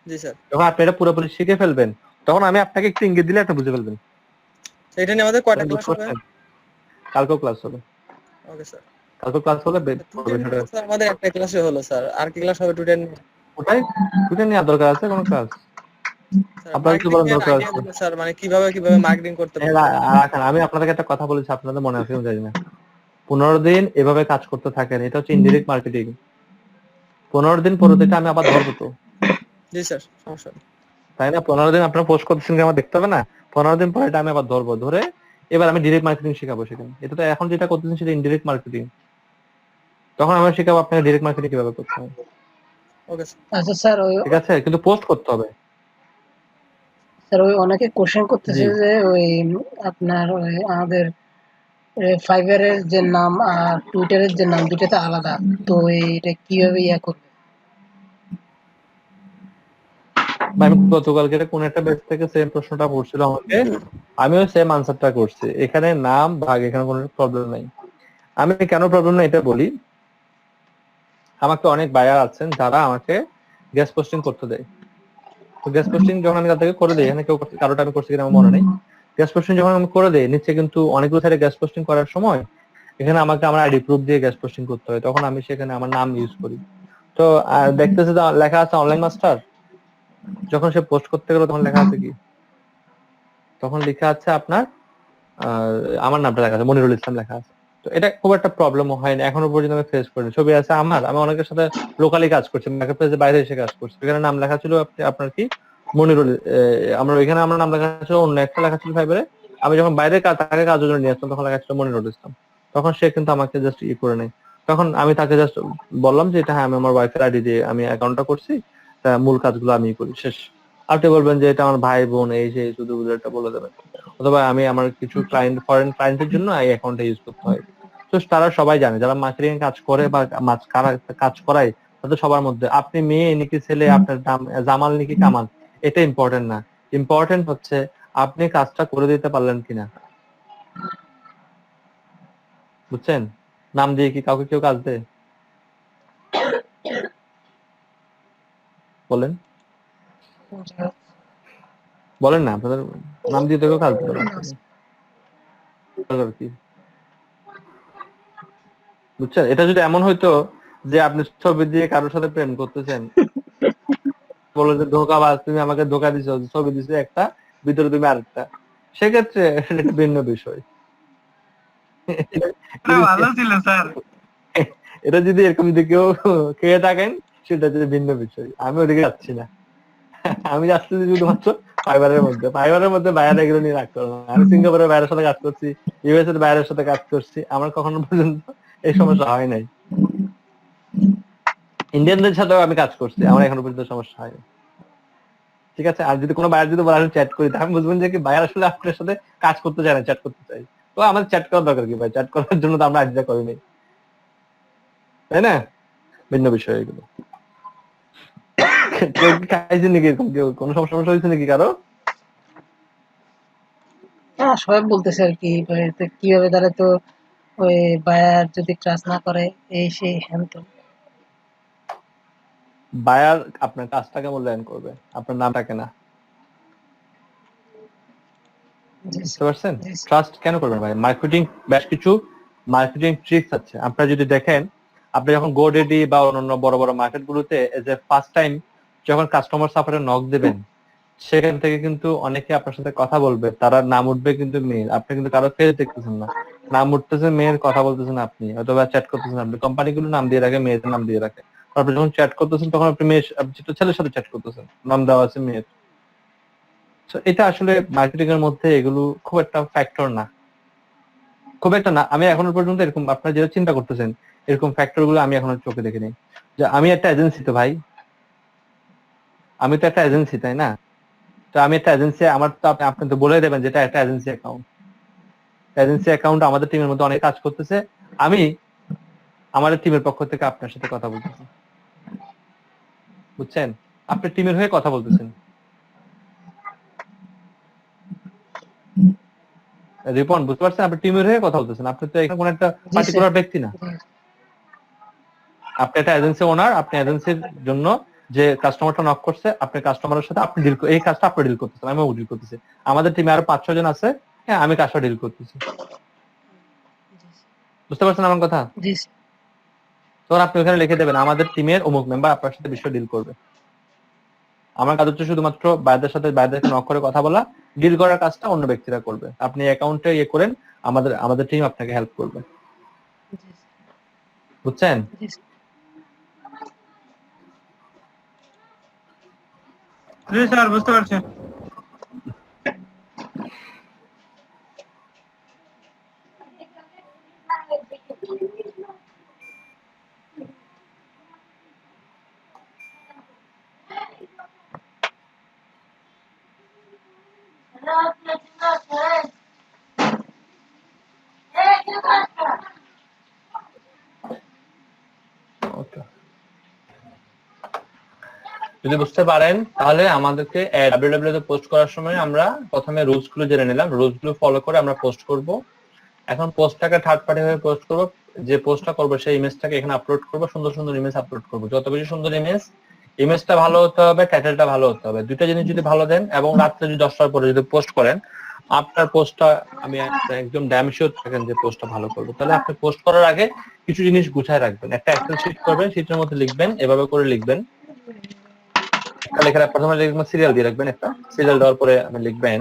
S2: জি স্যার।
S1: যখন আপনি এটা পুরোপুরি শিখে ফেলবেন, তখন আমি আপনাকে একটু ইঙ্গিত দিলে আপনি বুঝে ফেলবেন।
S2: এটা নিয়ে আমাদের কয়টা ক্লাস হবে?
S1: কালকেও ক্লাস হবে।
S2: Okay sir.
S1: কালকে ক্লাস হলে
S2: স্যার আমাদের একটা ক্লাসে হলো স্যার, আর কি ক্লাস হবে টুডে?
S1: ওটাই টুডে নিয়ে দরকার আছে কোনো ক্লাস? আপনার কি বলার দরকার আছে
S2: স্যার? মানে কিভাবে মার্কেটিং করতে পারবো?
S1: আমি আপনাদেরকে একটা কথা বলেছি, আপনাদের মনে আছে কিনা জানি না। 15 দিন এভাবে কাজ করতে থাকেন, এটা হচ্ছে ইনডিরেক্ট মার্কেটিং। 15 দিন পরে এটা আমি আবার ধরবো তো।
S2: জি স্যার, সমস্যা নেই।
S1: তাই না? 15 দিন আপনারা পোস্ট করতেছেন কি আমার দেখতে হবে না? 15 দিন পরে এটা আমি আবার ধরবো, ধরে এবার আমি ডিরেক্ট মার্কেটিং শেখাবো সেখানে। এটা তো এখন যেটা করতেছেন সেটা ইনডিরেক্ট মার্কেটিং, তখন আমরা শেখাবো আপনাকে ডিরেক্ট মার্কেটিং কিভাবে করতে হবে।
S2: ওকে
S6: আচ্ছা স্যার,
S1: ঠিক আছে? কিন্তু পোস্ট করতে হবে।
S6: স্যার ওই অনেকে কোশ্চেন করতেছে যে ওই আপনার ওই আমাদের ফাইবারের যে নাম আর টুইটারের যে নাম দুটো তো আলাদা, তো এটা কিভাবে করবে?
S1: আমি গতকালকে কোন একটা বেস থেকে সেম প্রশ্নটা পড়ছিল আমাকে, আমিও সেম আনসারটা করছি, এখানে নাম ভাগ এখানে কোনো প্রবলেম নাই। আমি কেন প্রবলেম না এটা বলি, আমাকে অনেক বায়ার আছেন যারা আমাকে গেস্ট পোস্টিং করতে দেয়। তো গেস্ট পোস্টিং যখন আমি তাদেরকে করে দিই, এখানে কেউ কারোটা আমি করছি কিনা আমার মনে নেই, গেস্ট পোস্টিং যখন আমি করে দিই নিচে কিন্তু অনেকগুলো সাইডে গেস্ট পোস্টিং করার সময় এখানে আমাকে আমার আইডি প্রুফ দিয়ে গেস্ট পোস্টিং করতে হয়, তখন আমি সেখানে আমার নাম ইউজ করি। তো দেখতেছে লেখা আছে অনলাইন মাস্টার, যখন সে পোস্ট করতে গেল তখন লেখা আছে কি, তখন লেখা আছে আপনার আমার নামটা লেখা আছে, মনিরুল ইসলাম লেখা আছে। তো এটা খুব একটা প্রবলেম হয় না এখনো পর্যন্ত, আমি ফেস করিনি। ছবি আছে আমার, আমি অনেকের সাথে লোকালি কাজ করছি, মার্কেট প্লেসে বাইরে এসে কাজ করছি, এখানে নাম লেখা ছিল আপনার কি মনিরুল, আমরা ওইখানে আমার নাম লেখা ছিল অন্য একটা লেখা ছিল ফাইবারে, আমি যখন বাইরে তাকে কাজের জন্য নিয়ে আসতাম তখন লেখা ছিল মনিরুল ইসলাম। তখন সে কিন্তু আমাকে জাস্ট করে নেয়, তখন আমি তাকে জাস্ট বললাম যে এটা হ্যাঁ আমি আমার ওয়াইফের আইডি দিয়ে আমি অ্যাকাউন্টটা করছি, তা মূল কাজগুলো আমি করি, শেষ। আপনি বলবেন যে এটা আমার ভাই বোন এই সেই শুধু এটা বলে দেবেন, অথবা আমি আমার কিছু ক্লায়েন্ট ফরেন ক্লায়েন্টের জন্য এই অ্যাকাউন্টটা ইউজ করতে হয়। তো তারা সবাই জানে, যারা মার্কেটিং কাজ করে বা কারা কাজ করায় তাদের সবার মধ্যে আপনি মেয়ে নাকি ছেলে, আপনার নাম জামাল নাকি কামাল, এটা ইম্পর্টেন্ট না। ইম্পর্টেন্ট হচ্ছে আপনি কাজটা করে দিতে পারলেন কিনা, বুঝছেন? নাম দিয়ে কি কাউকে কেউ কাজ দেয়? বলেন বলেন না, আপনাদের নাম দিয়ে তো কেউ কাজ দেবে না কি, বুঝছেন? এটা যদি এমন হইতো যে আপনি ছবি দিয়ে কারোর সাথে প্রেম করতেছেন, বলে যে ধোকাবাজ তুমি আমাকে ধোকা দিছো, ছবি দিছো একটা ভিতরে তুমি আরেকটা, সেক্ষেত্রে এটা ভিন্ন বিষয়।
S5: ভালো ছিল স্যার।
S1: এটা যদি এরকম যদি কেউ খেয়ে থাকেন সেটা হচ্ছে ভিন্ন বিষয়, আমি ওদিকে যাচ্ছি না। আমি যাচ্ছি শুধুমাত্র ফাইবারের মধ্যে বাইরে এগুলো নিয়ে রাখতে পারবো না। আমি সিঙ্গাপুরের বাইরের সাথে কাজ করছি, ইউএস এর বাইরের সাথে কাজ করছি, আমার কখনো পর্যন্ত এই সমস্যা হয় নাই। ইন্ডিয়ানদের সাথেও আমি কাজ করছি, আমার এখনো পর্যন্ত সমস্যা হয়নি। ঠিক আছে, আর যদি কোনো বায়ার যদি বলে চ্যাট করি, আমি বুঝবেন যে কি বায়ার আসলে আপনার সাথে কাজ করতে চায় না, চ্যাট করতে চাই। তো আমাদের চ্যাট করার দরকার কি ভাই, চ্যাট করার জন্য তো আমরা আইডিয়া করিনি, তাই না? ভিন্ন বিষয় এগুলো। কেউ কি খাইছে নাকি এরকম, কেউ কোনো সমস্যা হয়েছে নাকি কারো?
S6: হ্যাঁ, সবাই বলতেছে আর কি কিভাবে তারা তো ওই বায়ার যদি ক্লাস না করে এই সেই হ্যান ত্যান।
S1: বায়ার আপনার কাজটাকে মূল্যায়ন করবে, আপনার নামটাকে না, বুঝতে পারছেন? ট্রাস্ট কেন করবেন ভাই? মার্কেটিং বেশ কিছু মার্কেটিং ট্রিক্স আছে, আপনারা যদি দেখেন, আপনি যখন গোডেডি বা অন্যান্য বড় বড় মার্কেট গুলোতে এজ এ ফার্স্ট টাইম যখন কাস্টমার সাপোর্টে নক দেবেন, সেখান থেকে কিন্তু অনেকে আপনার সাথে কথা বলবে, তারা নাম উঠবে কিন্তু মেয়ের, আপনি কিন্তু কারো ফেস দেখতেছেন না, নাম উঠতেছে মেয়ের, কথা বলতেছেন আপনি, অথবা চ্যাট করতেছেন আপনি, কোম্পানিগুলো নাম দিয়ে রাখে, মেয়েদের নাম দিয়ে রাখে, আপনি যখন চ্যাট করতেছেন তখন আপনি মেয়ে ছেলের সাথে চ্যাট করতেছেন, নাম দেওয়া আছে মেয়ের। এটা আসলে মার্কেটিং এর মধ্যে এগুলো খুব একটা ফ্যাক্টর না, খুব একটা না। আমি এখনো পর্যন্ত এরকম আপনারা যেটা চিন্তা করতেছেন এরকম ফ্যাক্টর গুলো আমি এখনো চোখে দেখিনি। যে আমি একটা এজেন্সি, তো ভাই আমি তো একটা এজেন্সি, তাই না? তো আমি একটা এজেন্সি, আমার তো আপনি তো বলে দেবেন যেটা একটা এজেন্সি অ্যাকাউন্ট, এজেন্সি অ্যাকাউন্ট আমাদের টিমের মধ্যে অনেক কাজ করতেছে, আমি আমাদের টিমের পক্ষ থেকে আপনার সাথে কথা বলতেছি, বুঝছেন? আপনি টিমের হয়ে কথা বলতেছেন, রিপন বুঝতে পারছেন? আপনি টিমের হয়ে কথা বলতেছেন, আপনি তো এখানে কোন একটা পার্টিকুলার ব্যক্তি না, আপনি একটা এজেন্সি ওনার, আপনি এজেন্সির জন্য যে কাস্টমারটা নক করছে, আপনি কাস্টমারের সাথে আপনি ডিল, এই কাজটা আপনি ডিল করতেছেন, আমি ডিল করতেছি, আমাদের টিমে আরো 5-6 জন আছে, হ্যাঁ আমি কাজটা ডিল করতেছি, বুঝতে পারছেন আমার কথা? তখন আপনি ওখানে লিখে দেবেন আমাদের টিমের অমুক মেম্বার আপনার সাথে বিষয় ডিল করবে। আমার কাজ হচ্ছে শুধুমাত্র বাইরের সাথে বাইরের নক করে কথা বলা, ডিল করার কাজটা অন্য ব্যক্তিরা করবে, আপনি অ্যাকাউন্টে করেন, আমাদের টিম আপনাকে হেল্প করবে, বুঝছেন?
S5: জি স্যার, বুঝতে পারছি।
S1: যদি বুঝতে পারেন তাহলে আমাদেরকে www তে পোস্ট করার সময় আমরা প্রথমে রুলস গুলো জেনে নিলাম, রুলস গুলো ফলো করে আমরা পোস্ট করব। এখন পোস্টটাকে থার্ড পার্টি ভাবে পোস্ট করব, যে পোস্টটা করব সেই ইমেজটাকে এখানে আপলোড করব, সুন্দর সুন্দর ইমেজ আপলোড করব, যত বেশি সুন্দর ইমেজটা ভালো হতে হবে, টাইটেলটা ভালো হতে হবে, দুইটা জিনিস যদি ভালো দেন এবং রাত্রে যদি 10টার পরে যদি পোস্ট করেন, আপনার পোস্টটা আমি একদম ড্যাম শিওর থাকেন যে পোস্টটা ভালো করবে। তাহলে আপনি পোস্ট করার আগে কিছু জিনিস গুছায় রাখবেন, একটা এক্সেল শিট করবেন, শিটের মধ্যে লিখবেন, এভাবে করে লিখবেন। লেখার প্রথমে লিখবেন সিরিয়াল দিয়ে রাখবেন, একটা সিরিয়াল দেওয়ার পরে আপনি লিখবেন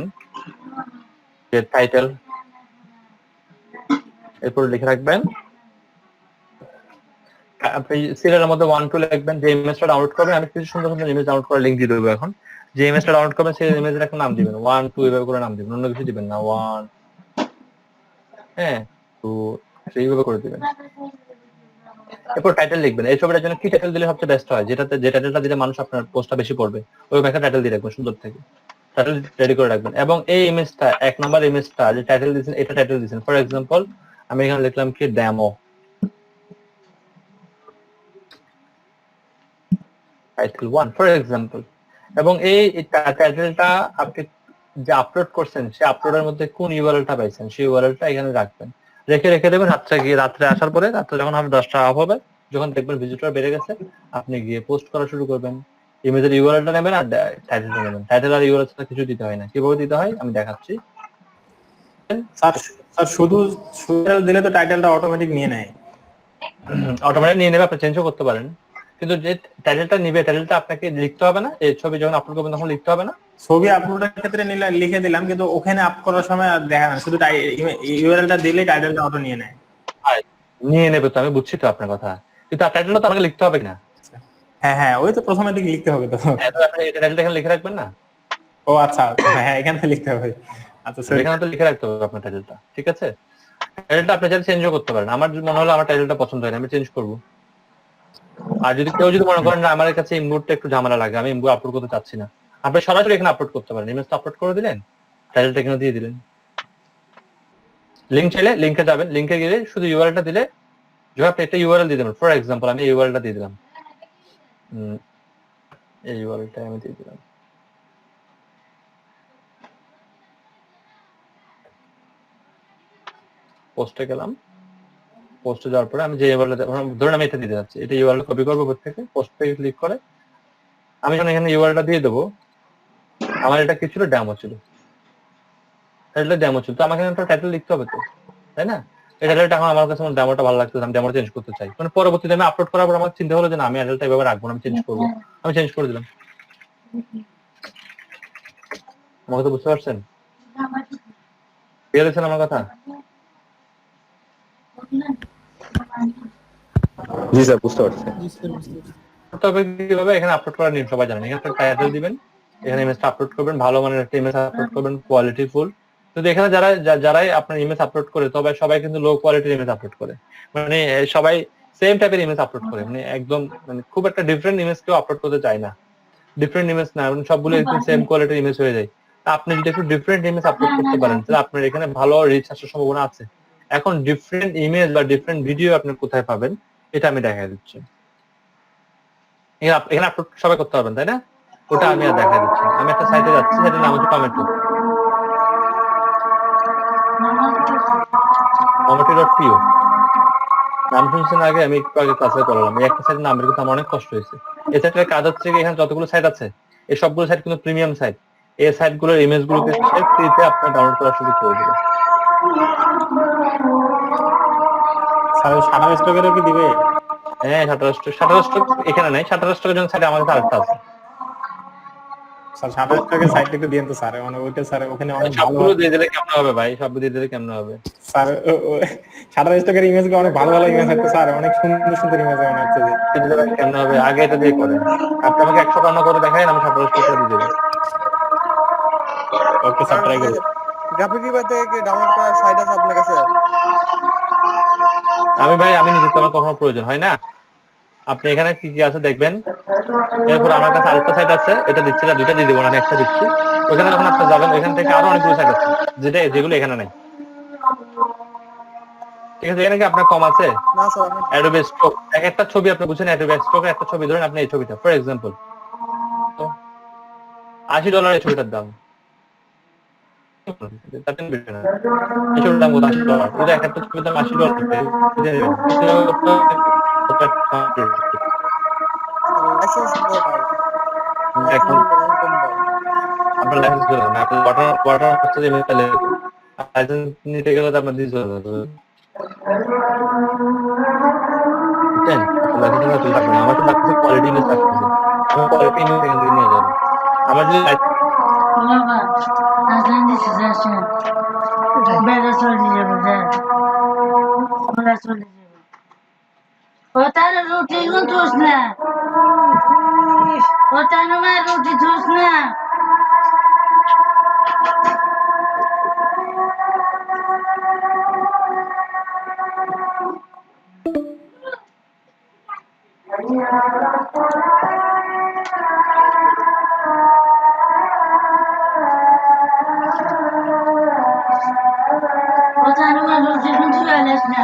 S1: যে টাইটেল, এরপর লিখে রাখবেন আপনি সিরিয়ালের মধ্যে 1 2 লিখবেন। যে ইমেজটা ডাউনলোড করবেন, আমি কিছু সুন্দর সুন্দর ইমেজ ডাউনলোড করার লিংক দিয়ে দেবো এখন। যে ইমেজটা ডাউনলোড করবেন সেই ইমেজের একটা নাম দিবেন, 1 2 এভাবে করে নাম দিবেন, অন্য কিছু দিবেন না, 1 হ্যাঁ 2 3 এভাবে করে দিবেন। এরপর টাইটেল লিখবেন। এই ছবিটার জন্য কি টাইটেল দিলে সবচেয়ে বেস্ট হয়, যে টাইটেলটা দিলে মানুষ আপনার পোস্টটা বেশি পড়বে, ওই একটা টাইটেল দিয়ে রাখবেন সুন্দর থেকে, টাইটেল রেডি করে রাখবেন। এবং এই ইমেজটা 1 নাম্বার ইমেজটা যে টাইটেল দিয়েছেন, এটা টাইটেল দিয়েছেন, ফর এক্সাম্পল আমি এখানে লিখলাম কি ডেমো টাইটেল 1 ফর এক্সাম্পল। এবং এই টাইটেলটা আপনি যে আপলোড করছেন সেই আপলোডের মধ্যে কোন ইউআরএলটা পাইছেন সেই ইউআরএলটা এখানে রাখবেন, রেখে দেবেন। রাত্রে আসার পরে, রাত্রে যখন হবে 10টা অফ হবে, যখন দেখবেন ভিজিটর বেড়ে গেছে, আপনি গিয়ে পোস্ট করা শুরু করবেন। ইমেজের ইউআরএলটা নেবেন আর টাইটেলটা নেবেন। টাইটেল আর ইউআরএল ছাড়া কিছু দিতে হয় না। কিভাবে দিতে হয় আমি দেখাচ্ছি।
S9: স্যার শুধু দিলে তো টাইটেলটা অটোমেটিক নিয়ে নেয়।
S1: অটোমেটিক নিয়ে নেবে, আপনি চেঞ্জও করতে পারেন, কিন্তু যে টাইটেলটা নিবে টাইটেলটা আপনাকে লিখতে হবে না। এই ছবি যখন আপলোড করবেন তখন লিখতে হবে না।
S9: ছবি আপলোডের ক্ষেত্রে লিখে দিলাম, কিন্তু ওখানে আপ করার সময় আর দেখা না, শুধু ইউআরএলটা দিলেই টাইটেলটা অটো নিয়ে নেয়।
S1: নিয়ে নেবে তো, আমি বুঝছি তো আপনার কথা, কিন্তু টাইটেলটা তো আমাকে লিখতে হবে না।
S9: হ্যাঁ ওই তো প্রথমে দিকে লিখতে হবে তো।
S1: আপনি এই টাইটেলটা এখানে লিখে রাখবেন না?
S9: ও আচ্ছা, হ্যাঁ এখানে লিখতে হবে। আচ্ছা স্যার,
S1: এখানে তো লিখে রাখতে হবে আপনার টাইটেলটা, ঠিক আছে? টাইটেলটা আপনি চাইলে চেঞ্জও করতে পারেন। আমার মনে হলো আমার টাইটেলটা পছন্দ হয় না, আমি চেঞ্জ করব। আর যদি কেউ মনে করেন না আমার কাছে এই মুডটা একটু ঝামেলা লাগে, আমি ইমবু আপলোড করতে চাচ্ছি না, আপনি সরাসরি এখানে আপলোড করতে পারেন। ইমেজটা আপলোড করে দিলেন, টাইটেলটা এখানে দিয়ে দিলেন, লিংক চাইলে লিংকে যাবেন, লিংকে গেলে শুধু ইউআরএলটা দিলে, যখন আপনি একটা ইউআরএল দিয়ে দেবেন, ফর এক্সাম্পল আমি এই ইউআরএলটা দিয়ে দিলাম, এই ইউআরএলটা আমি দিয়ে দিলাম, পোস্টে গেলাম, পোস্টে যাওয়ার পরে আমি যে ইউআরএল ধরুন আমি এটা দিতে যাচ্ছি, এটা ইউআরএল কপি করবো উপর থেকে, পোস্ট থেকে ক্লিক করে আমি যখন এখানে ইউআরএলটা দিয়ে দেবো, আমার এটা কি ছিল, ডেমো ছিল, টাইটেলটা ডেমো ছিল, তো আমাকে একটা টাইটেল লিখতে হবে তো, তাই না? এই টাইটেলটা এখন আমার কাছে ডেমোটা ভালো লাগতেছে, আমি ডেমোটা চেঞ্জ করতে চাই, মানে পরবর্তীতে আমি আপলোড করার পর আমার চিন্তা হলো যে না আমি টাইটেলটা এভাবে রাখবো না, আমি চেঞ্জ করবো, আমি চেঞ্জ করে দিলাম। আমাকে তো বুঝতে পারছেন? বুঝে গেছেন আমার কথা?
S12: জি স্যার বুঝতে পারছি।
S1: তবে কিভাবে এখানে আপলোড করার নিয়ম সবাই জানেন। এখানে একটা টাইটেল দিবেন, এখানে ইমেজটা আপলোড করবেন, ভালো মানের একটা ইমেজ আপলোড করবেন, কোয়ালিটি ফুল। কিন্তু এখানে যারাই আপনার ইমেজ আপলোড করে, তবে সবাই কিন্তু লো কোয়ালিটির ইমেজ আপলোড করে, মানে সবাই সেম টাইপের ইমেজ আপলোড করে, মানে একদম মানে খুব একটা ডিফারেন্ট ইমেজ কেউ আপলোড করতে চায় না। ডিফারেন্ট ইমেজ না, মানে সবগুলো একদম সেম কোয়ালিটির ইমেজ হয়ে যায়। আপনি যদি একটু ডিফারেন্ট ইমেজ আপলোড করতে পারেন তাহলে আপনার এখানে ভালো রিচ আসার সম্ভাবনা আছে। এখন ডিফারেন্ট ইমেজ বা ডিফারেন্ট ভিডিও আপনি কোথায় পাবেন এটা আমি দেখাই দিচ্ছি। এখানে আপলোড সবাই করতে পারবেন, তাই না? ওটা আমি আর দেখা দিচ্ছি। আমি একটা সাইটে যাচ্ছি, সেটার নাম হচ্ছে টমেটো, টমেটো.পিও। নাম শুনছেন আগে? আমি একটু আগে ক্লাসে করলাম। এই একটা সাইটের নাম বের করতে আমার অনেক কষ্ট হয়েছে। এই সাইটের কাজ হচ্ছে এখানে যতগুলো সাইট আছে এই সবগুলো সাইট কিন্তু প্রিমিয়াম সাইট। এই সাইটগুলোর ইমেজ গুলোকে ফ্রিতে আপনি ডাউনলোড করার সুযোগ করে দেবে।
S9: সাদা স্টকেরও কি দিবে?
S1: হ্যাঁ, শাটার স্টক এখানে নাই। শাটার স্টকের জন্য সাইট আমার কাছে আরেকটা আছে।
S9: স্যার সাদা স্টকের সাইট একটু দিয়েন তো স্যার, মানে ওইটা স্যার ওখানে অনেক ভালো
S1: সবগুলো দিয়ে দিলে কেমন হবে ভাই? সব দিয়ে দিলে কেমন হবে
S9: স্যার? সাদা স্টকের ইমেজ গুলো অনেক ভালো ভালো ইমেজ আছে স্যার, অনেক সুন্দর সুন্দর ইমেজ মনে হচ্ছে যে।
S1: কেমন হবে? আগে এটা দিয়ে করেন। আপনি আমাকে 150 করে দেখান, আমি শাটার স্টক করে দিয়ে দেব।
S9: ওকে স্যার, ট্রাই করব।
S2: গ্রাফিক্স থেকে কি ডাউনলোড করার সাইট আছে আপনার কাছে?
S1: আমি নিজে তো আমার কখনো প্রয়োজন হয় না। আপনি এখানে কি কি আছে দেখবেন। এরপর আমার কাছে আরেকটা সাইট আছে, এটা দিচ্ছি না, দুইটা দিয়ে দেবো, আমি একটা দিচ্ছি। ওখানে যখন আপনি যাবেন ওইখান থেকে আরো অনেকগুলো সাইট আছে যেগুলো এখানে নেই, ঠিক আছে? এখানে কি আপনার কম আছে?
S2: না স্যার,
S1: অ্যাডোবে স্টক, একটা ছবি আপনি বুঝছেন, অ্যাডোবে স্টকের একটা ছবি ধরেন, আপনি এই ছবিটা ফর এক্সাম্পল $80 এই ছবিটার দাম। তার থেকে বেশি না। এই ছবিটার দাম কত? $80। যদি একটা ছবির দাম $80 দিয়ে দেবেন।
S2: লাইসেন্স
S1: এখন আপনার লাইসেন্স চলে না, আপনার ওয়াটার হচ্ছে যে মেটালে লাইসেন্স নিতে গেলে তো আপনার দিয়ে চলে যাবে, বুঝছেন? লাইসেন্স না চলে থাকবে না, আমার তো লাগতেছে কোয়ালিটি ইমেজ লাগতেছে, আমি কোয়ালিটি ইমেজ এখান থেকে নিয়ে যাবো। আমার যদি
S13: রুটি থুস না, রুটি থুস না। রুটি কিন্তু আলাস না।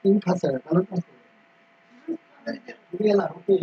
S6: Ini kasar, kalau kasar. Ini lah, oke.